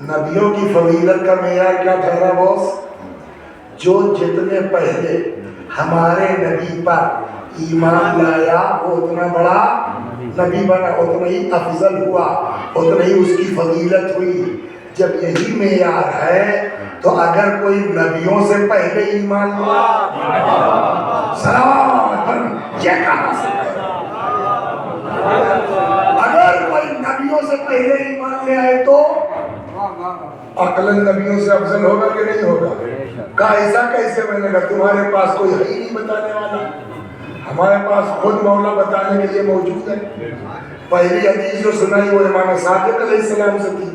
نبیوں کی فضیلت کا معیار کیا ٹھہرا باس؟ جو جتنے پہلے ہمارے نبی پر ایمان لایا وہ اتنا بڑا نبی بنا، اتنا ہی افضل ہوا، اتنا ہی اس کی فضیلت ہوئی. جب یہی معیار ہے تو اگر کوئی نبیوں سے پہلے ایمان لایا یہ کہاں سے ہے؟ اگر کوئی نبیوں سے پہلے ایمان لے آئے تو عقلاً نبیوں سے افضل ہوگا کہ نہیں ہوگا؟ کہا ایسا کیسے بنے گا؟ تمہارے پاس کوئی ہے ہی نہیں بتانے والا. ہمارے پاس خود مولا بتانے کے لیے موجود ہے. پہلی حدیث جو سنائی وہ امام صادق علیہ السلام سے تھی.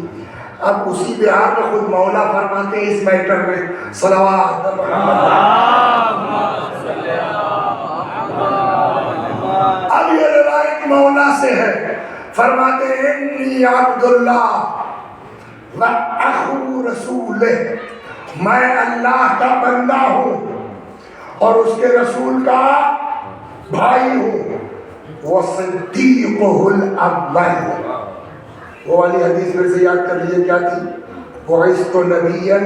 اب اسی بہار میں خود مولا فرماتے ہیں اس میٹر میں صلوات محمد. اب یہ روایت مولا سے ہے، فرماتے ہیں انی عبداللہ و اخو رسول، میں اللہ کا بندہ ہوں اور اس کے رسول کا بھائی ہوں. وصدیقہ الاول. وہ والی حدیث پھر سے یاد کر لیے کیا تھی؟ بعثت نبیا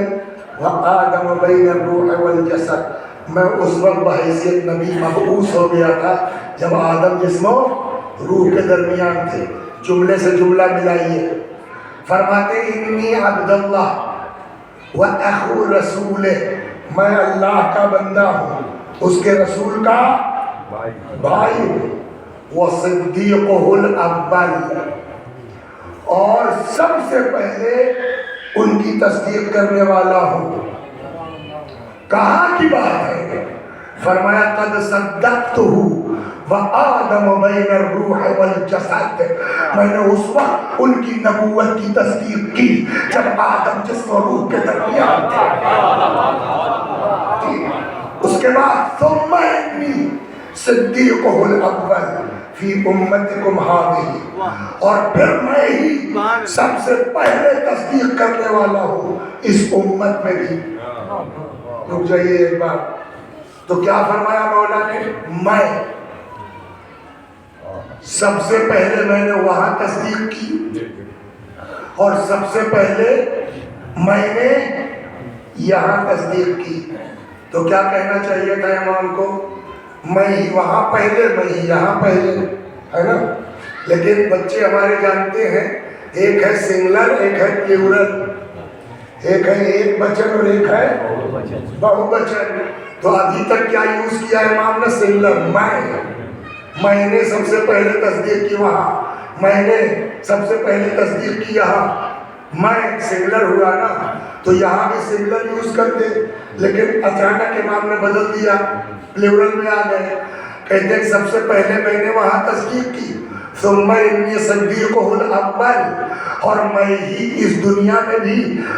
وآدم بین الروح والجسد. میں اس وقت بحیثیت نبی مبعوث ہو گیا تھا جب آدم جسم و روح کے درمیان تھے. جملے سے جملہ ملائیے. فرماتے انی عبداللہ و اخو رسول، میں اللہ کا بندہ ہوں اس کے رسول کا بھائی ہوں. وصدیقہ الاول، اور سب سے پہلے ان کی تصدیق کرنے والا ہوں. کہاں کی بات ہے؟ فرمایا قد صدقتہ وآدم بین الروح والجسد. میں نے اس وقت ان کی نبوت کی تصدیق کی جب آدم جسم و روح کے درمیان تھے. اس کے بعد ثم انی صدیقہ الاول فی امتکم ہذہ، اور پھر میں ہی سب سے پہلے تصدیق کرنے والا ہوں اس امت میں بھی. رک جائیے ایک بار. تو کیا فرمایا مولا نے؟ میں سب سے پہلے میں نے وہاں تصدیق کی اور سب سے پہلے میں نے یہاں تصدیق کی. تو کیا کہنا چاہیے تھا امام کو؟ میں ہی وہاں پہلے میں ہی یہاں پہلے، ہے نا. لیکن بچے ہمارے جانتے ہیں ایک ہے سنگلر ایک ہے پلیورل، ایک ہے ایک بچن اور ایک ہے بہو بچن. تو ابھی تک کیا یوز کیا امام نے؟ سنگلر. میں نے سب سے پہلے تصدیق کی وہاں، میں نے سب سے پہلے تصدیق کی یہاں. میں سنگلر ہوا نا تو یہاں بھی سنگلر یوز کرتے، لیکن اچانک امام نے بدل دیا، پلیورل میں آ گئے. کہتے ہیں سب سے پہلے میں نے وہاں تصدیق کی، ثم انی صدیقہ الاول، اور میں ہی اس دنیا میں بھی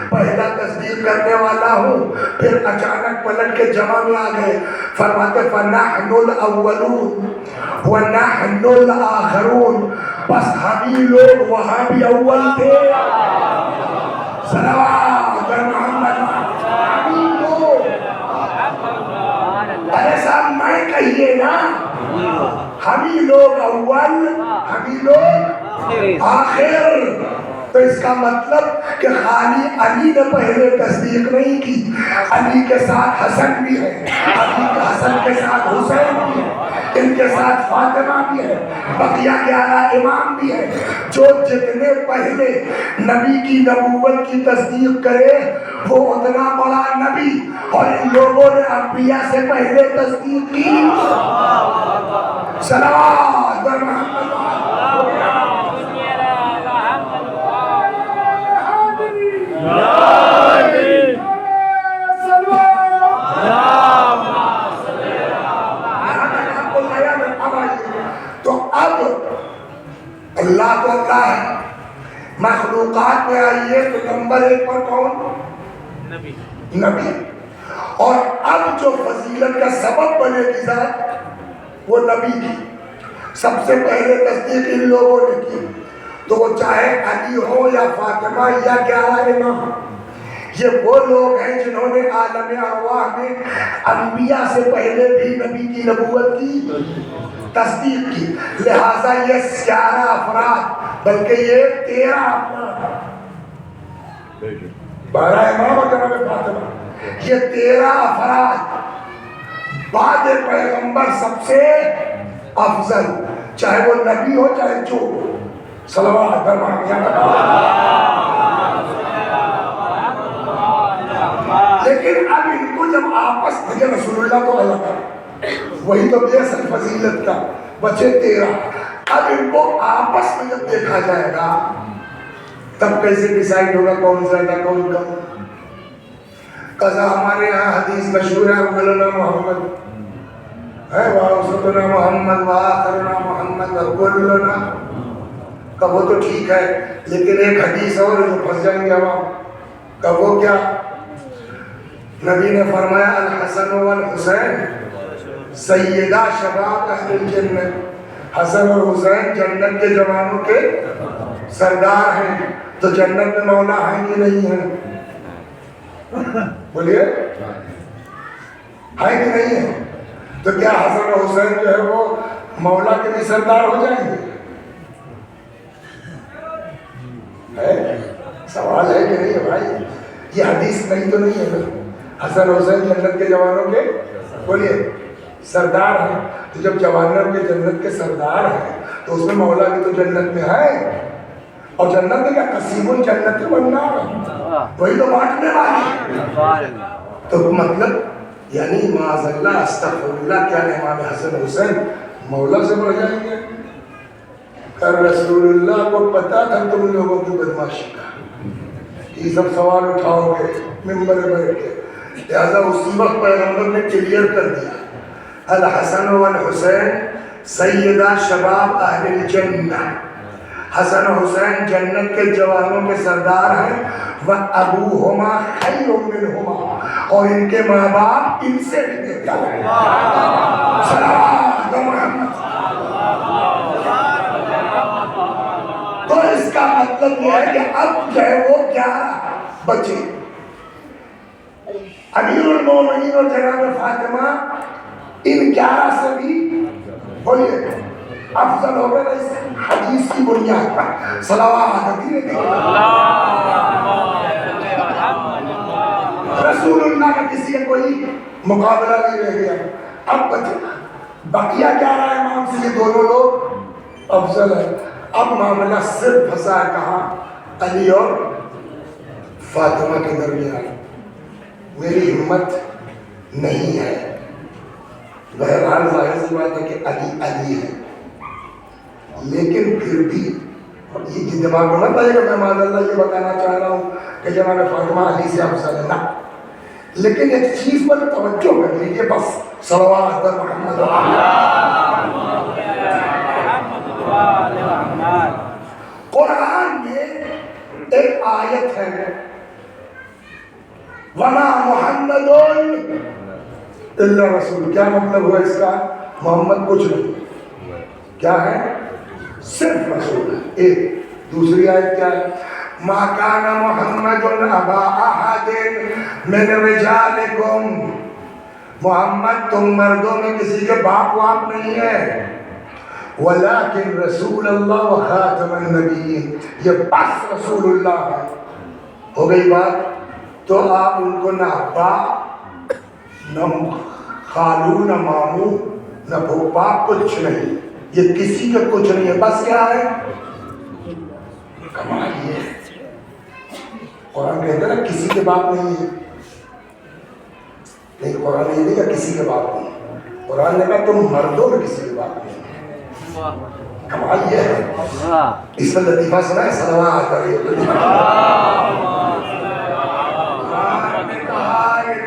پہلا تصدیق کرنے والا ہوں۔ پھر اچانک پلٹ کے جمع میں آ گئے، فرماتے فَنَحْنُ الْأَوَّلُونَ وَنَحْنُ الْآخِرُونَ، بس ہم ہی لوگ وہاں بھی اول تھے۔ صلوات محمد، ہم ہی لوگ، ارے صاحب میں کہیے نا، ہم ہی لوگ اول، ہم ہی لوگ آخر۔ تو اس کا مطلب کہ خالی علی نے پہلے تصدیق نہیں کی، علی کے ساتھ حسن بھی ہے، علی کے حسن کے ساتھ حسین بھی ہے، ان کے ساتھ فاطمہ بھی ہے، بقیہ 11 امام بھی ہے۔ جو جتنے پہلے نبی کی نبوت کی تصدیق کرے وہ اتنا بڑا نبی، اور ان لوگوں نے انبیاء سے پہلے تصدیق کی۔ صلوات محمد۔ تو اب اللہ تو اللہ ہے، مخلوقات میں آئیے تو نمبر 1 پر کون؟ نبی۔ اور اب جو فضیلت کا سبب بنے گی ذات، وہ نبی کی سب سے پہلے تصدیق ان لوگوں نے کی۔ تو وہ چاہے علی ہو یا فاطمہ یا 11 امام، یہ وہ لوگ ہیں جنہوں نے عالم ارواح میں انبیاء سے پہلے بھی نبی کی نبوت کی تصدیق کی۔ لہٰذا یہ 11 افراد، بلکہ یہ 13 افراد، 12 امام اور جناب فاطمہ، یہ 13 افراد بعد پیغمبر سب سے افضل، چاہے وہ نبی ہو چاہے جو ہو۔ صلوات لیکن اب ان کو جب آپس میں، رسول اللہ تو الگ ہے، وہی تو بے اصل فضیلت کا، بچے 13، اب ان کو آپس میں جب دیکھا جائے گا تب کیسے ڈیسائیڈ ہوگا کون زیادہ کون کم؟ قضا ہمارے یہاں حدیث مشہور ہے، اولنا محمد ہے، وَأَوْسَطُنَا محمد وَآخِرُنَا محمد وَكُلُّنَا، کہ وہ تو ٹھیک ہے، لیکن ایک حدیث اور جو پھنس جائیں گے ہم، کہ وہ کیا؟ نبی نے فرمایا الحسن والحسین سیدہ شباب اہل الجنت، حسن اور حسین جنت کے جوانوں کے سردار ہیں، تو جنت میں مولا ہیں کہ نہیں ہیں؟ بولیے، ہیں کہ نہیں ہیں؟ تو کیا حسن اور حسین جو ہے وہ مولا کے بھی سردار ہو جائیں گے؟ سوال ہے کہ نہیں ہے بھائی؟ یہ حدیث نہیں تو نہیں ہے نا؟ حسن حسین جنت کے جوانوں کے بولیے سردار ہیں، تو جب جوانوں کے جنت کے سردار ہیں تو اس میں مولا بھی تو جنت میں ہے، اور جنت میں کیا قسیم الجنت والنار، وہی تو بانٹنے والی۔ تو مطلب یعنی معاذ اللہ استغفر اللہ، کیا امام حسن حسین مولا سے بڑھ جائیں گے؟ کہ رسول اللہ کو پتا تھا تم لوگوں کی بدماشی کا، یہ سب سوال اٹھاؤ گے ممبر بیٹھ کے، لہذا اسی وقت پیغمبر نے کلیئر کر دیا الحسن والحسین سیدہ شباب اہل الجنہ، حسن حسین جنت کے جوانوں کے سردار ہیں، وَأَبُوهُمَا خَيْرٌ مِّنْهُمَا، اور ان کے ماں باپ ان سے بھی بہتر ہیں۔ صلوات محمد۔ تو اس کا مطلب یہ ہے کہ اب جو ہے وہ 11 بچے، امیر المومنین اور جناب فاطمہ ان 11 سے بھی بولیے افضل ہو گئے اس حدیث کی بنیاد پر۔ صلوات رسول اللہ کا کسی کا کوئی مقابلہ نہیں رہ گیا۔ اب بقیہ 11 امام سے یہ دونوں لوگ افضل ہیں۔ اب معاملہ صرف پھنسا ہے کہاں؟ علی اور فاطمہ کے درمیان۔ میری ہمت نہیں ہے، بہرحال ظاہر سی بات ہے کہ علی علی ہے، لیکن پھر بھی یہ دماغ میں مت آئے گا میں معاذ اللہ یہ بتانا چاہ رہا ہوں کہ جناب فاطمہ علی سے افضل ہے، نہ، لیکن ایک چیز پر توجہ کر لیجیے بس، صلوات محمد قرآن میں ایک آیت ہے وما محمد الا رسول، کیا مطلب ہوا اس کا؟ محمد کچھ نہیں، کیا ہے؟ صرف رسول ہے۔ ایک دوسری آیت کیا ہے؟ ما کان محمد ابا احد من رجالکم، محمد تم مردوں میں کسی کے باپ واپ نہیں ہے، ولیکن رسول اللہ و خاتم النبیین، یہ بس رسول اللہ ہے۔ ہو گئی بات؟ تو آپ ان کو نہ ابا، نہ خالو، نہ مامو، نہ پھوپھا، کچھ نہیں، یہ کسی کا کچھ نہیں ہے، بس کیا ہے؟ کمال یہ ہے، قرآن کہتا ہے نا کسی کے باپ نہیں ہے، نہیں قرآن یہ نہیں کہ کسی کے باپ نہیں ہے، قرآن نے کہا تم مردوں میں کسی کے باپ نہیں ہے۔ کمال یہ ہے، اس میں لطیفہ سنا ہے، صلوات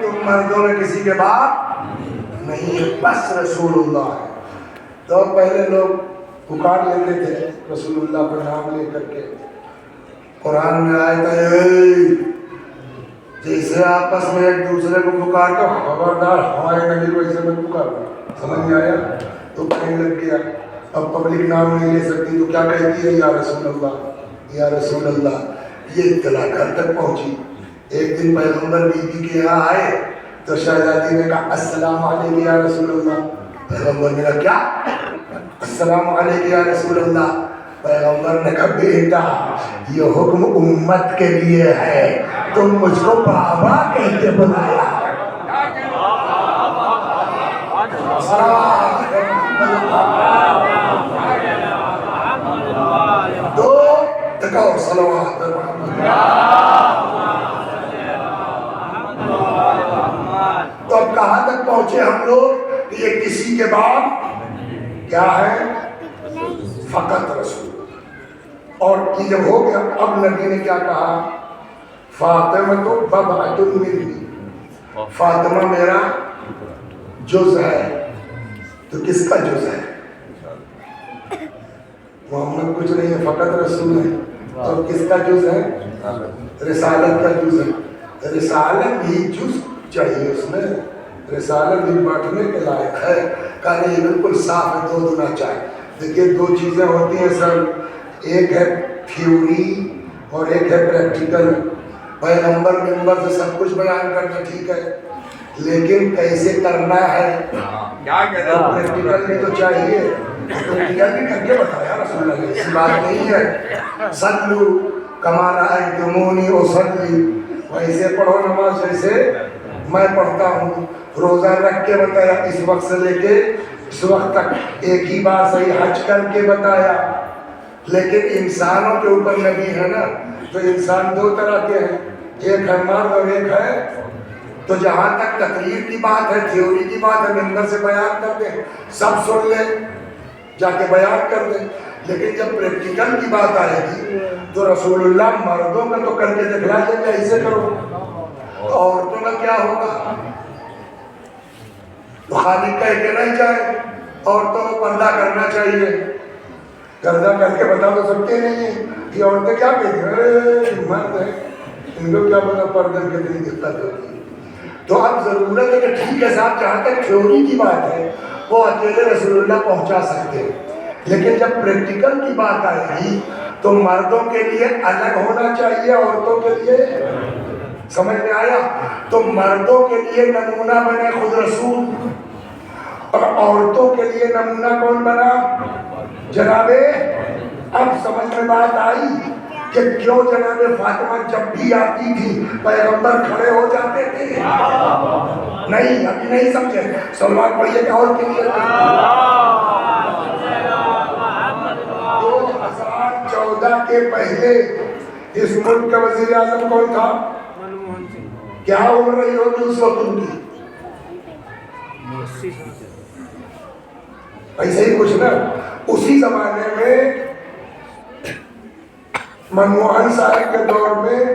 تم مردوں میں کسی کے باپ نہیں ہے، بس رسول اللہ ہے۔ تو پہلے لوگ پکار لیتے تھے رسول اللہ پر نام لے کر کے، قرآن میں آئے تھے جیسے آپس میں ایک دوسرے کو پکار کر خبردار ہمارے نبی کو ایسے مت پکارنا، سمجھ میں آیا؟ تو کہنے لگ گیا اب پبلک نام نہیں لے سکتی تو کیا کہتی ہے؟ یا رسول اللہ، یا رسول اللہ۔ یہ اطلاع گھر تک پہنچی۔ ایک دن پیغمبر بی بی کے یہاں آئے تو شہزادی نے کہا السلام علیکم یا رسول اللہ۔ پیغمبر نے کہا کیا؟ السلام علیکم یا رسول اللہ۔ پیغمبر نے کہا بیٹا یہ حکم امت کے لیے ہے، تم مجھ کو بابا کہہ کے بلایا۔ تو دکھاؤ صلوات محمد۔ تو اب کہاں تک پہنچے ہم لوگ کہ یہ کسی کے باپ کیا ہے؟ فقط رسول۔ اور یہ جب ہو گیا اب نبی نے کیا کہا؟ فاطمہ تو بضعۃ منی، فاطمہ میرا جز ہے۔ تو کس کا جز ہے؟ محمد کچھ نہیں ہے، فقط رسول ہے، تو کس کا جز ہے؟ رسالت کا جز ہے۔ رسالت بھی جز چاہیے اس میں، رسالت بھی بانٹنے کے لائق ہے۔ کہا یہ بالکل صاف ہے، دو دنا چاہیے۔ دیکھیے دو چیزیں ہوتی ہیں سر، ایک ہے تھیوری اور ایک ہے پریکٹیکل۔ پیغمبر منبر سے سب کچھ بیان کرنا ٹھیک ہے، لیکن کیسے کرنا ہے پریکٹیکل بھی تو چاہیے، پریکٹیکل بھی کر کے بتایا رسول اللہ نے، ایسی بات نہیں ہے صلو کما رأیتمونی اصلی، ویسے پڑھو نماز جیسے میں پڑھتا ہوں، روزہ رکھ کے بتایا، اس وقت سے لے کے اس وقت تک ایک ہی بار صحیح حج کر کے بتایا۔ لیکن انسانوں کے اوپر نبی ہے نا، تو انسان دو طرح کے ہیں، ایک ہے مرد اور ایک ہے، تو جہاں تک تقریر کی بات ہے، تھیوری کی بات ہے، منبر سے بیان کر دیں، سب سن لیں، جا کے بیان کر دیں۔ لیکن جب پریکٹیکل کی بات آئے گی تو رسول اللہ مردوں کا تو کر کے دکھلا دیں گے ایسے کرو، عورتوں کا کیا ہوگا؟ تو خالی کہہ کے نہیں جائے، عورتوں کو پردہ کرنا چاہیے، پردہ کر کے بتا تو سکتے نہیں ہیں، یہ عورتیں کیا کہتی ہیں مرد ہیں، ان کو کیا پتا پردہ کتنی دقت ہوتی ہے۔ تو اب ضرورت ہے کہ ٹھیک ہے صاحب، جہاں تک تھیوری کی بات ہے وہ اکیلے رسول اللہ پہنچا سکتے ہیں، لیکن جب پریکٹیکل کی بات آئے گی تو مردوں کے لیے الگ ہونا چاہیے، عورتوں کے لیے، سمجھ میں آیا؟ تو مردوں کے لیے نمونہ بنے خود رسول، اور عورتوں کے لیے نمونہ کون بنا؟ جناب۔ اب سمجھ میں بات آئی کہ کیوں جناب فاطمہ جب بھی آتی تھی پیغمبر کھڑے ہو جاتے تھے؟ نہیں ابھی نہیں سمجھے، سلمان پڑھیے کہ اور کلیئر 2014 کے پہلے اس ملک کا وزیر اعظم کون تھا؟ کیا عمر رہی ہوگی اس وقت ان کی؟ ایسے ہی کچھ نا، اسی زمانے میں منموہن صاحب کے دور میں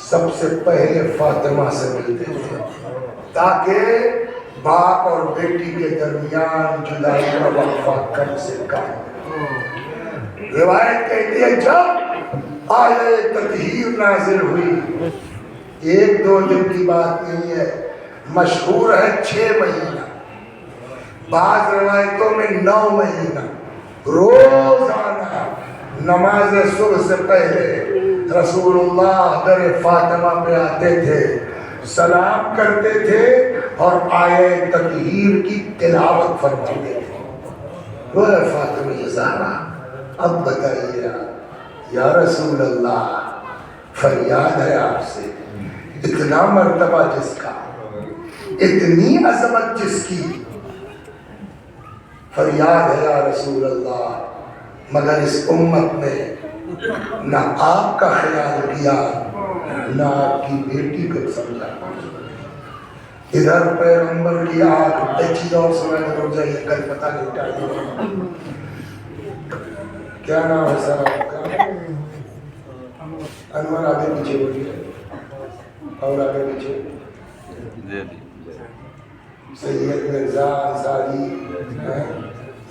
سب سے پہلے فاطمہ سے ملتے تھے تاکہ باپ اور بیٹی کے درمیان جدائی کا وقفہ کم سے کم. روایت کہتی ہے جب آیت تطہیر نازل ہوئی، 1-2 دن کی بات نہیں ہے، مشہور ہے 6 مہینہ، بعض روایتوں میں 9 مہینہ، روزانہ نماز صبح سے پہلے رسول اللہ در فاطمہ پہ آتے تھے، سلام کرتے تھے اور آیت تطہیر کی تلاوت فرماتے تھے. وہ ہے فاطمہ زہرا. اب بتائیے یا رسول اللہ، فریاد ہے آپ سے، اتنا مرتبہ جس کا، اتنی عظمت جس کی، فریاد ہے یا رسول اللہ، مگر اس امت نے نہ آپ کا خیال کیا نہ آپ کی بیٹی کو سمجھا. ادھر پیغمبر کی آنکھ ایک چیز اور سمجھ ہو جائیے، کل پتہ نہیں ٹائم. کیا نام ہے سر آپ کا؟ انور. آگے پیچھے بولیے، اور آگے پیچھے. سید مرزا انصاری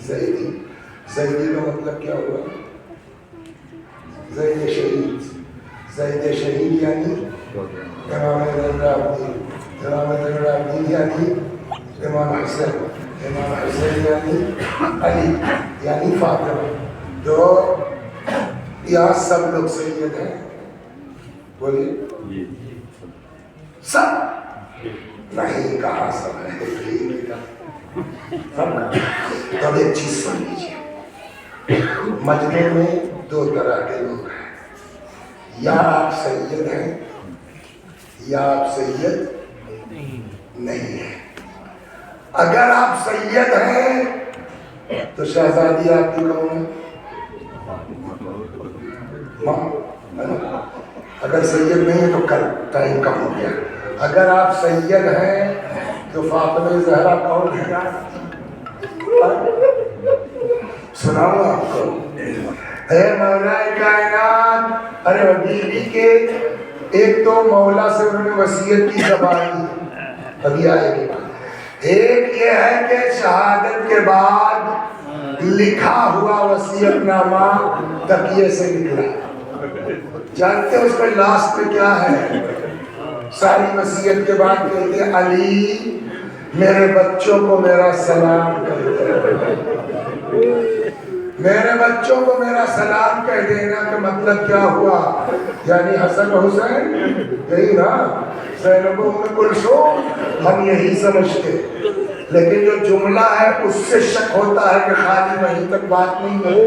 زیدی. زیدی کا مطلب کیا ہوا؟ زید شہید. زید شہید یعنی امام زین العابدین. امام زین العابدین یعنی امام حسین. امام حسین یعنی علی یعنی فاطمہ. جو یہاں سب لوگ سید ہیں، بولیے سب نہیں. کہاں سب ہے؟ تب ایک چیز سن لیجیے، مجمع میں 2 طرح کے لوگ ہیں، یا آپ سید ہیں یا آپ سید نہیں ہیں. اگر آپ سید ہیں تو شہزادی آپ کی کون ہے؟ اگر سید نہیں ہے تو کل ٹائم کم ہو گیا. اگر آپ سید ہیں تو فاطمہ زہرا کون ہے؟ سناؤ آپ کو. اے مولا کائنات. ارے بیوی کے ایک تو مولا سے انہوں نے وصیت کی زبانی، ابھی آئے گی. ایک یہ ہے کہ شہادت کے بعد لکھا ہوا وصیت نامہ تکیے سے نکلا. جانتے اس میں لاسٹ میں کیا ہے؟ ساری وصیت کے بعد کہتے ہیں علی میرے بچوں کو میرا سلام کر دے. میرے بچوں کو میرا سلام کہہ دینا کہ مطلب کیا ہوا؟ یعنی حسن حسین یہی نا، زینب ام کلثوم، ہم یہی سمجھتے. لیکن جو جملہ ہے اس سے شک ہوتا ہے کہ خالی وہیں تک بات نہیں ہے،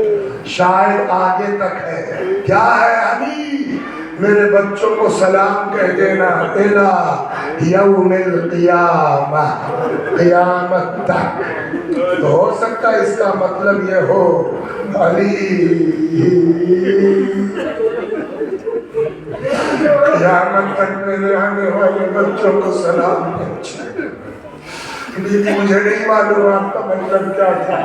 شاید آگے تک ہے. کیا ہے علی میرے بچوں کو سلام کہہ دینا الی یوم القیامہ، قیامت تک. تو ہو سکتا ہے اس کا مطلب یہ ہو علی قیامت تک میرے آنے والے بچوں کو سلام پہنچائے. بیوی مجھے نہیں معلوم آپ کا مطلب کیا تھا،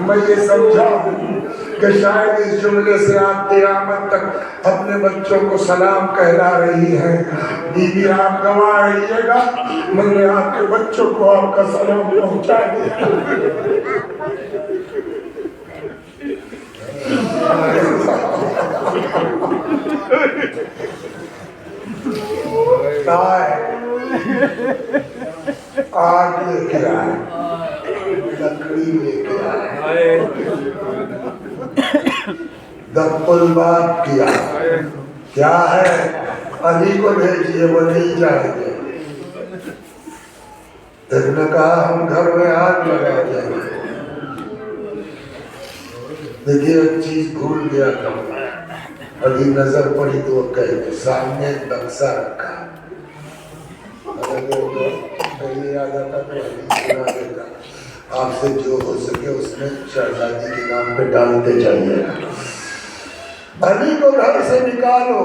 میں یہ سمجھا ہوں کہ شاید اس جملے سے آپ قیامت تک اپنے بچوں کو سلام کہلا رہی ہیں. بیوی آپ گواہ رہیے گا، میں نے آپ کے بچوں کو آپ کا سلام پہنچا دیا. آگ لے کے آئے، لکڑی لے کے آئے، دب الباب کیا. کیا ہے؟ علی کو بھیجیے، وہ نہیں جائیں گے. پھر نے کہا ہم گھر میں آگ لگا دیں گے. دیکھیے ایک چیز بھول گیا تھا، ابھی نظر پڑی تو وہ کہہ گئے. سامنے ایک بکسا رکھا، پہلے یاد آتا تو علی سنا دیتا. آپ سے جو ہو سکے اس میں شہزادی کے نام پہ ڈالتے چاہیے. علی کو گھر سے نکالو،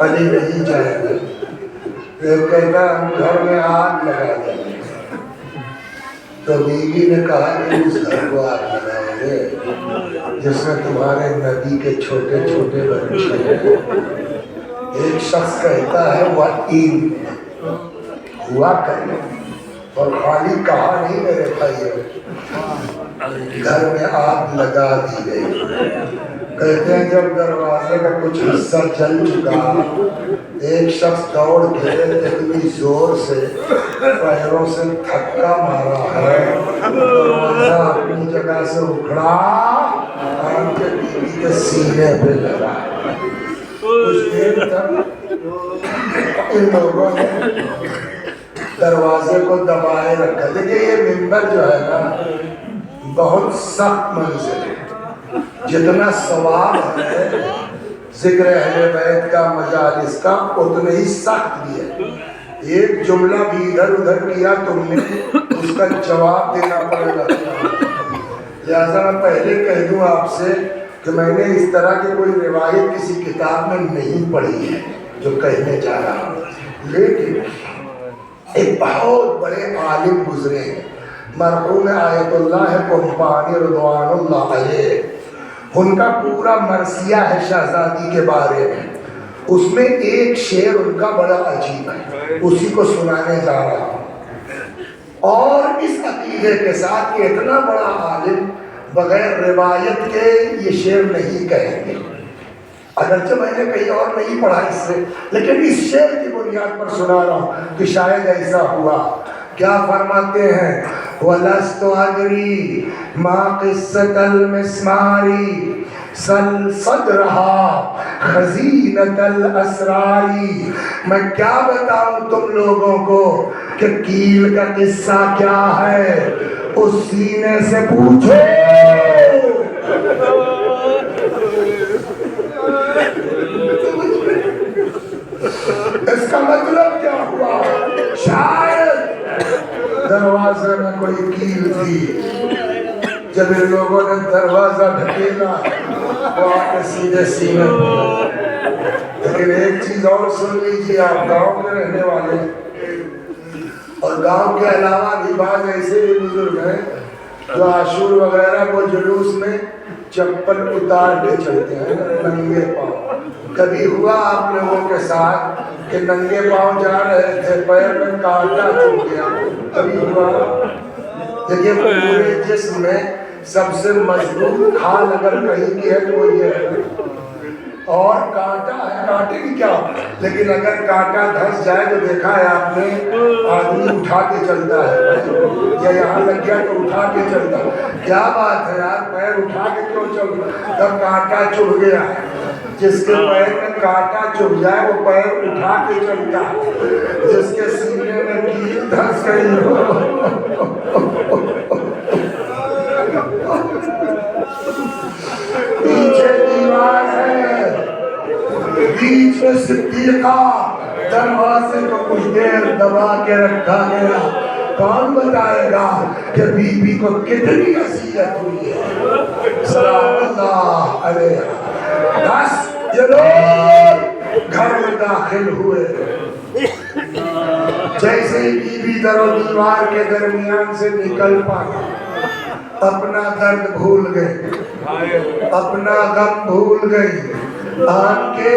علی نہیں جائے گا. پھر کہتا ہم گھر میں آگ لگا دیں گے. تو بیوی نے کہا کہ اس گھر کو آگ لگاؤ گے جس میں تمہارے نبی کے چھوٹے چھوٹے بچے ہیں. ایک شخص کہتا ہے وہ این ہوا کرے، اور خالی کہا نہیں میرے بھائی، گھر میں آگ لگا دی گئی۔ کہتے ہیں جب دروازے کا کچھ حصہ جل چکا، ایک شخص دوڑ کے اتنی زور سے پیروں سے دھکا مارا ہے، دروازہ اپنی جگہ سے اکھڑا اور ان کے بیوی کے سینے پہ لگا۔ کچھ دیر تک ان لوگوں نے دروازے کو دبائے رکھا۔ دیکھیں یہ منبر جو ہے نا بہت سخت منزل ہے، جتنا ثواب ہے ذکر اہل بیت کا مجالس کا اتنا ہی سخت بھی ہے۔ ایک جملہ بھی ادھر ادھر کیا تم نے اس کا جواب دینا پڑے گا۔ لہٰذا میں پہلے کہہ دوں آپ سے کہ میں نے اس طرح کی کوئی روایت کسی کتاب میں نہیں پڑھی ہے جو کہنے جا رہا ہوں، لیکن ایک بہت بڑے عالم گزرے ہیں، مرحوم آیت اللہ قمپانی رضوان اللہ علیہ، ان کا پورا مرثیہ ہے شہزادی کے بارے میں، اس میں ایک شعر ان کا بڑا عجیب ہے، اسی کو سنانے جا رہا ہوں۔ اور اس عقیدے کے ساتھ کہ اتنا بڑا عالم بغیر روایت کے یہ شعر نہیں کہیں گے، اگرچہ میں نے کہیں اور نہیں پڑھا اس سے، لیکن اس شعر کی بنیاد پر سنا رہا ہوں کہ شاید ایسا ہوا۔ کیا فرماتے ہیں؟ وَلَسْتُ أَدْرِي مَا قِصَّةَ الْمِسْمَارِ سَلْ صَدْرَهَا خَزِينَةَ الْأَسْرَارِ، میں کیا بتاؤں تم لوگوں کو کہ کیل کا قصہ کیا ہے، اس سینے سے پوچھو۔ اس کا مطلب کیا ہوا؟ شاید دروازے میں کوئی کیل تھی، جب ان لوگوں نے دروازہ ڈھکیلا وہ آ کے سیدھے سینے پہ۔ لیکن ایک چیز اور سن لیجیے، آپ گاؤں کے رہنے والے اور گاؤں کے علاوہ بھی بعض ایسے بھی بزرگ ہیں جو عاشور وغیرہ کو جلوس میں چپل اتار کے چلتے ہیں ننگے پاؤں۔ کبھی ہوا آپ لوگوں کے ساتھ کہ ننگے پاؤں جا رہے تھے، پیر میں کانٹا چبھ گیا؟ کبھی ہوا؟ دیکھیے پورے جسم میں سب سے مضبوط کھال اگر کہیں کی ہے تو وہ یہ ہے، اور کانٹا ہے، کانٹے کی کیا، لیکن اگر کانٹا دھس جائے تو دیکھا ہے آپ نے آدمی اٹھا کے چلتا ہے، یا یہاں لگ گیا تو اٹھا کے چلتا ہے۔ کیا بات ہے یار، پیر اٹھا کے کیوں چل رہا؟ تب کانٹا چبھ گیا ہے۔ جس کے پیر میں کانٹا چبھ جائے وہ پیر اٹھا کے چلتا ہے، جس کے سینے میں کیل دھس گئی ہو پیچھے دیوار ہے، بیچ میں صدیقہ، دروازے کو کچھ دیر دبا کے رکھا گیا۔ کون بتائے گا کہ بی بی کو کتنی اذیت ہوئی ہے؟ سلام اللہ علیہ۔ بس یہ لوگ گھر میں داخل ہوئے، جیسے ہی بی بی در و دیوار کے درمیان سے نکل پائی، اپنا درد بھول گئی، اپنا غم بھول گئی، آن کے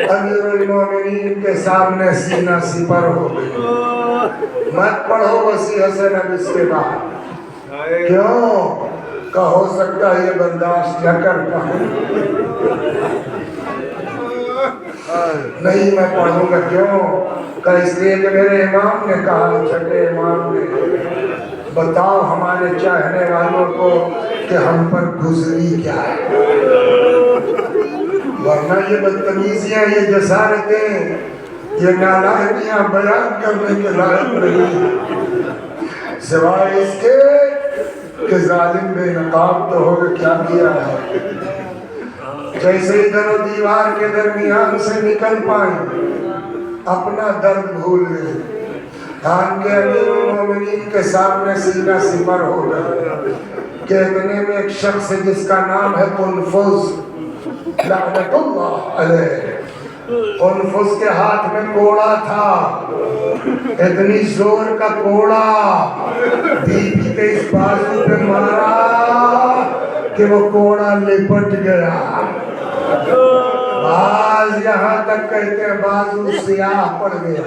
امیر المومنین کے سامنے سینہ سپر ہو گئی۔ مت پڑھو وسیع حسن اب اس کے بعد، کیوں کہ ہو سکتا ہے یہ برداشت نہ کر پائے۔ نہیں میں پڑھوں گا، کیوں کہ اس لیے کہ میرے امام نے کہا، چھٹے امام نے، بتاؤ ہمارے چاہنے والوں کو کہ ہم پر گزری کیا ہے، ورنہ یہ بدتمیزیاں، یہ جسارتیں، یہ نالائقیاں بیان کرنے کے لائق نہیں، سوائے اس کے کہ ظالم بے نقاب تو ہوگا کیا کیا ہے۔ جیسے در و دیوار کے درمیان سے نکل پائیں، اپنا درد بھول گئے، خان کے امیر المومنین کے سامنے سینہ سپر ہو گئے کہ اتنے میں ایک شخص جس کا نام ہے قنفذ لعنت اللہ علیہ، قنفذ کے ہاتھ میں کوڑا تھا، اتنی زور کا کوڑا بی بی کے اس بازو پہ مارا کہ وہ کوڑا لپٹ گیا۔ بعض یہاں تک کہتے ہیں بازو سیاہ پڑ گیا،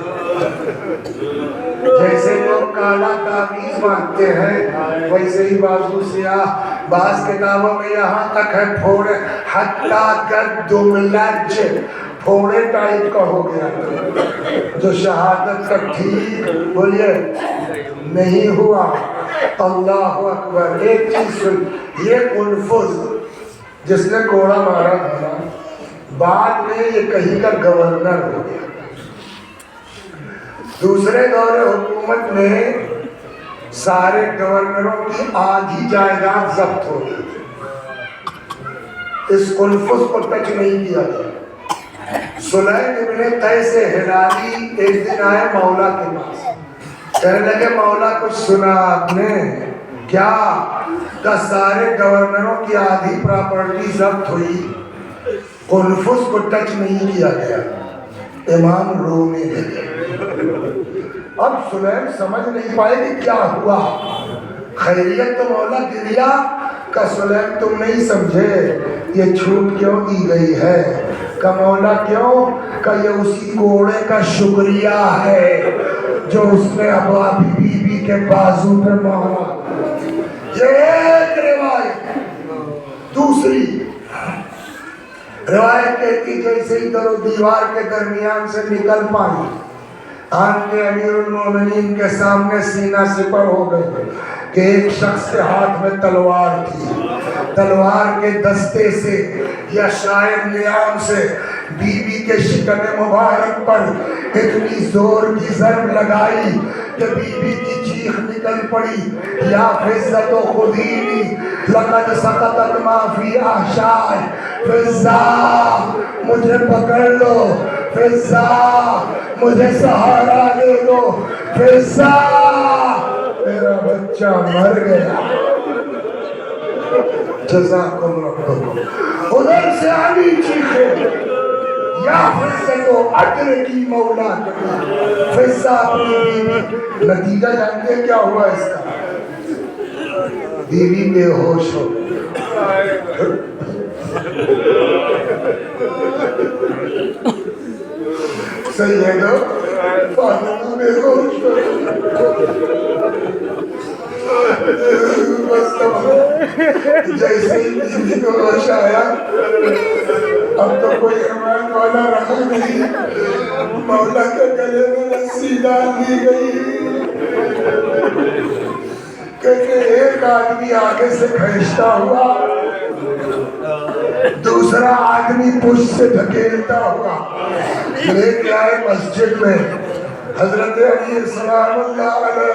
جیسے لوگ کالا تعویذ مانتے ہیں ویسے ہی بازو سیاہ۔ بعض کتابوں میں یہاں تک ہے پھوڑے حتیٰ قدم لج، پھوڑے ٹائپ کا ہو گیا، جو شہادت کا ٹھیک بولیے نہیں ہوا۔ اللہ اکبر۔ ایک چیز سن، یہ قنفذ جس نے کوڑا مارا تھا بعد میں یہ کہیں کا گورنر ہو گیا۔ دوسرے دور حکومت میں سارے گورنروں کی آدھی جائیداد ضبط ہو گئی، اس قنفذ کو ٹچ نہیں کیا گیا۔ سلیم ابن قیس ہلالی ایک دن آئے مولا کے پاس، کہنے لگے مولا کچھ سنا آپ نے کیا؟ کہ سارے گورنروں کی آدھی پراپرٹی ضبط ہوئی، قنفذ کو ٹچ نہیں کیا گیا۔ امام رونے لگے۔ اب سلیم سمجھ نہیں پائے کہ کیا ہوا، خیریت تو مولا گریا کہ سلیم تم نہیں سمجھے یہ چھوٹ کیوں دی گئی ہے؟ کہ مولا کیوں؟ کہ یہ اسی کوڑے کا شکریہ ہے جو اس نے ابا بی بی کے بازو پر مارا۔ یہ ایک روایت۔ دوسری روایت کہتی جیسے ادھر و دیوار کے درمیان سے نکل پانی، آن کے امیر المومنین کے سامنے سینہ سپر ہو گئے کہ ایک شخص کے ہاتھ میں تلوار تھی، تلوار کے دستے سے یا شاید نیام سے بی بی کے شکن مبارک پر اتنی زور کی ضرب لگائی کہ بی بی کی چیخ نکل پڑی، یا فزت و خدینی لقد سقطت ما فی احشاء، فزا مجھے پکڑ لو، فزا مجھے سہارا دے دو، فزا میرا بچہ مر گیا۔ جزاکم ربکم۔ ادھر سے علی چیخے، یا فزت و عدر کی مولا کی، فزا اپنی بیوی۔ نتیجہ جانتے ہیں کیا ہوا اس کا؟ بیوی بے ہوش ہو سیدو فاطمہ بے ہوش ہو۔ جیسے ہی بیوی کو ہوش آیا، اب تو کوئی امان والا رہا نہیں، مولا کے گلے میں رسی ڈال دی گئی۔ کہتے ایک آدمی آگے سے کھینچتا ہوا، دوسرا آدمی پشت سے دھکیلتا ہوا لے کے آئے مسجد میں۔ حضرت علی سلام اللہ علیہ،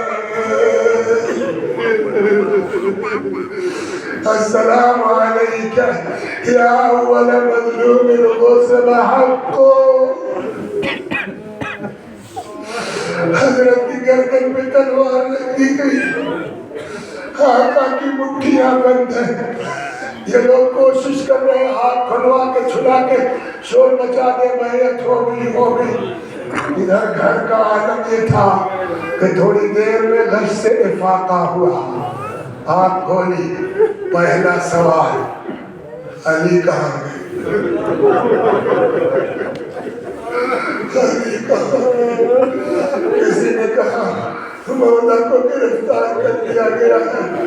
السلام علیکہ یا اول مظلوم الغصب حقو۔ حضرت کی گردن پہ تلوار لگ دی گئی، آقا کی مٹھیاں بند ہیں، یہ لوگ کوشش کر رہے ہیں ہاتھ کھلوا کے چھلا کے شور مچا دے، بیعت ہو گئی۔ ادھر گھر کا عالم یہ تھا کہ تھوڑی دیر میں غش سے افاقہ ہوا، آنکھ کھولی، پہلا سوال علی کہاں گئے؟ علی کہاں گئے؟ کسی نے کہا مولا کو گرفتار کر لیا گیا ہے۔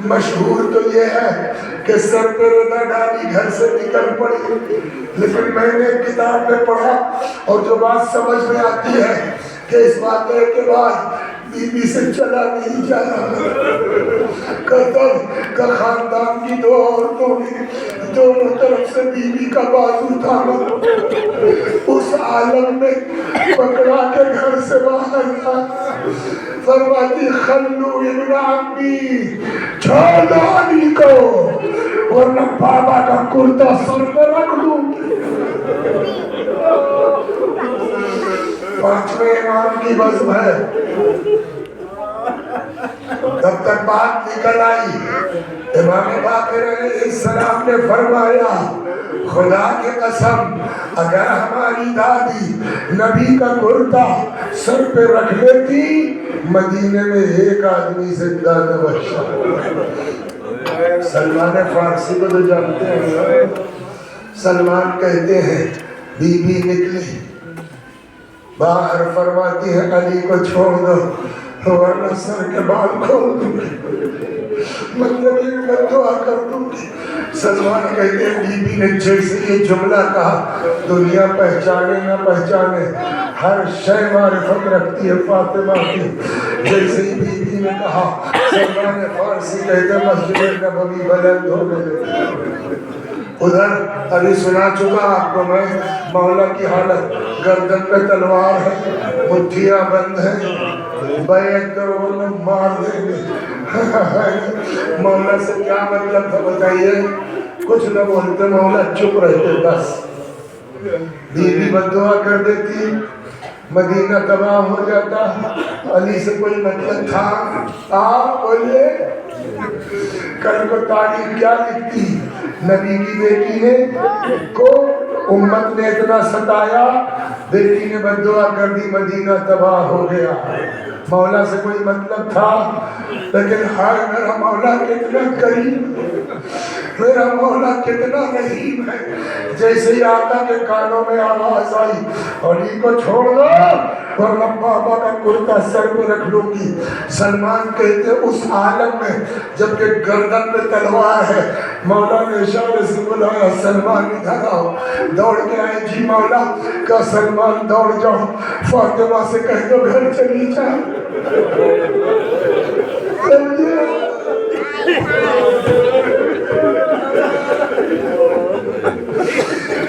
مشہور تو یہ ہے کہ سر پہ ردا ڈالی گھر سے نکل پڑی، لیکن میں نے کتاب میں پڑھا اور جو بات سمجھ میں آتی ہے کہ اس واقعے کے بعد بی بی سے چلا نہیں جانا، قتل کا خاندان کی دو عورتوں نے دونوں طرف سے بی بی کا بازو تھاما، اس عالم میں پکڑا کے گھر سے باہر تھا، فرماتی خلو ابن عمی، چھوڑ دو علی کو ورنہ بابا کا کرتا سر پہ رکھ دوں۔ پانچویں امام کی بزم ہے، تب تک بات نکل آئی۔ امام باقر علیہ السلام نے فرمایا خدا کی قسم اگر ہماری دادی نبی کا کرتا سر پہ رکھ لیتی مدینے میں ایک آدمی زندہ نہ بچا۔ سلمان فارسی کو تو جانتے ہیں، سلمان کہتے ہیں بی نکلی باہر، فرماتی ہے علی کو چھوڑ دو ورنہ سر کے بال کھول دوں گی، مطلب یہ میں دعا کر دوں گی۔ سلمان کہتے ہیں بی نے جیسے یہ جملہ کہا، دنیا پہچانے نہ پہچانے ہر شے معرفت رکھتی ہے فاطمہ کی، جیسے ہی بی نے کہا سلمان فارسی کہتے ہیں مسجد نبوی بلند ہو گئے۔ ادھر ابھی سنا چکا آپ کو میں مولا کی حالت، گردن پہ تلوار ہے، مٹھیاں بند ہیں، بیعت کرو ورنہ مار دیں گے۔ مولا سے کیا مطلب تھا بتائیے؟ کچھ نہ بولتے، مولا چپ رہتے بس۔ بی بد دعا کر دیتی، مدینہ تباہ ہو جاتا۔ علی سے کوئی مطلب تھا؟ آپ بولے کل کو تاریخ کیا لکھتی؟ نبی کی بیٹی نے کو امت نے اتنا ستایا، بیٹی نے بد دعا کر دی، مدینہ تباہ ہو گیا۔ مولا سے کوئی مطلب تھا؟ لیکن ہائے میرا مولا کتنا کریم، میرا مولا کتنا رحیم ہے۔ جیسے ہی آقا کے کانوں میں آواز آئی علی کو چھوڑ دو ورنہ بابا کا کرتا سر پہ رکھ لوں گی۔ سلمان کہتے اس عالم میں جبکہ گردن پہ تلوار ہے، مولا نے اشارے سے بلایا سلمان ادھر آؤ۔ دوڑ کے آئے جی مولا کا سلمان دوڑ جاؤ، فاطمہ سے کہہ دو گھر چلی جاؤ۔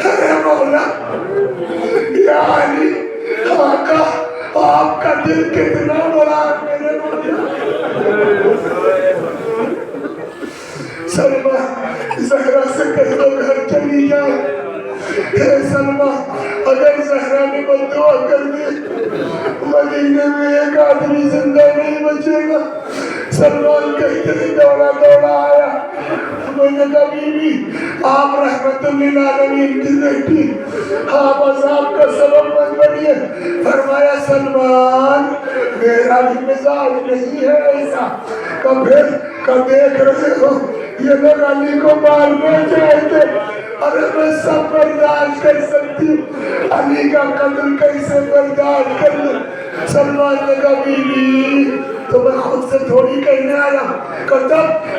ارے مولا یا علی، آقا آپ کا دل کتنا بڑا ہے میرے مولا۔ سلمہ زہرا سے کہہ دو گھر چلی جائے۔ اے سلمہ اگر زہرا نے بد دعا کر دی مدینے میں ایک آدمی زندہ نہیں بچے گا۔ سلمان کہتے ہیں دوڑا آیا، میں نے کہا بی بی آپ رحمت للعالمین کی بیٹی، آپ عذاب کا سبب مت بنیے۔ فرمایا سلمان میرا بھی مزاج نہیں ہے ایسا، کب دیکھ رہے ہو یہ لوگ علی کو مارنا چاہتے، ارے میں سب برداشت کر سکتی ہوں، علی کا قتل کیسے برداشت کر لوں۔ سلمان نے کہا بی بی تو میں خود سے تھوڑی کہنے آیا،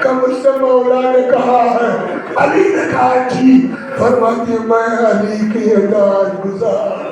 کہ مجھ سے مولا نے کہا ہے۔ علی نے کہا جی، فرماتی میں علی کی اطاعت گزار۔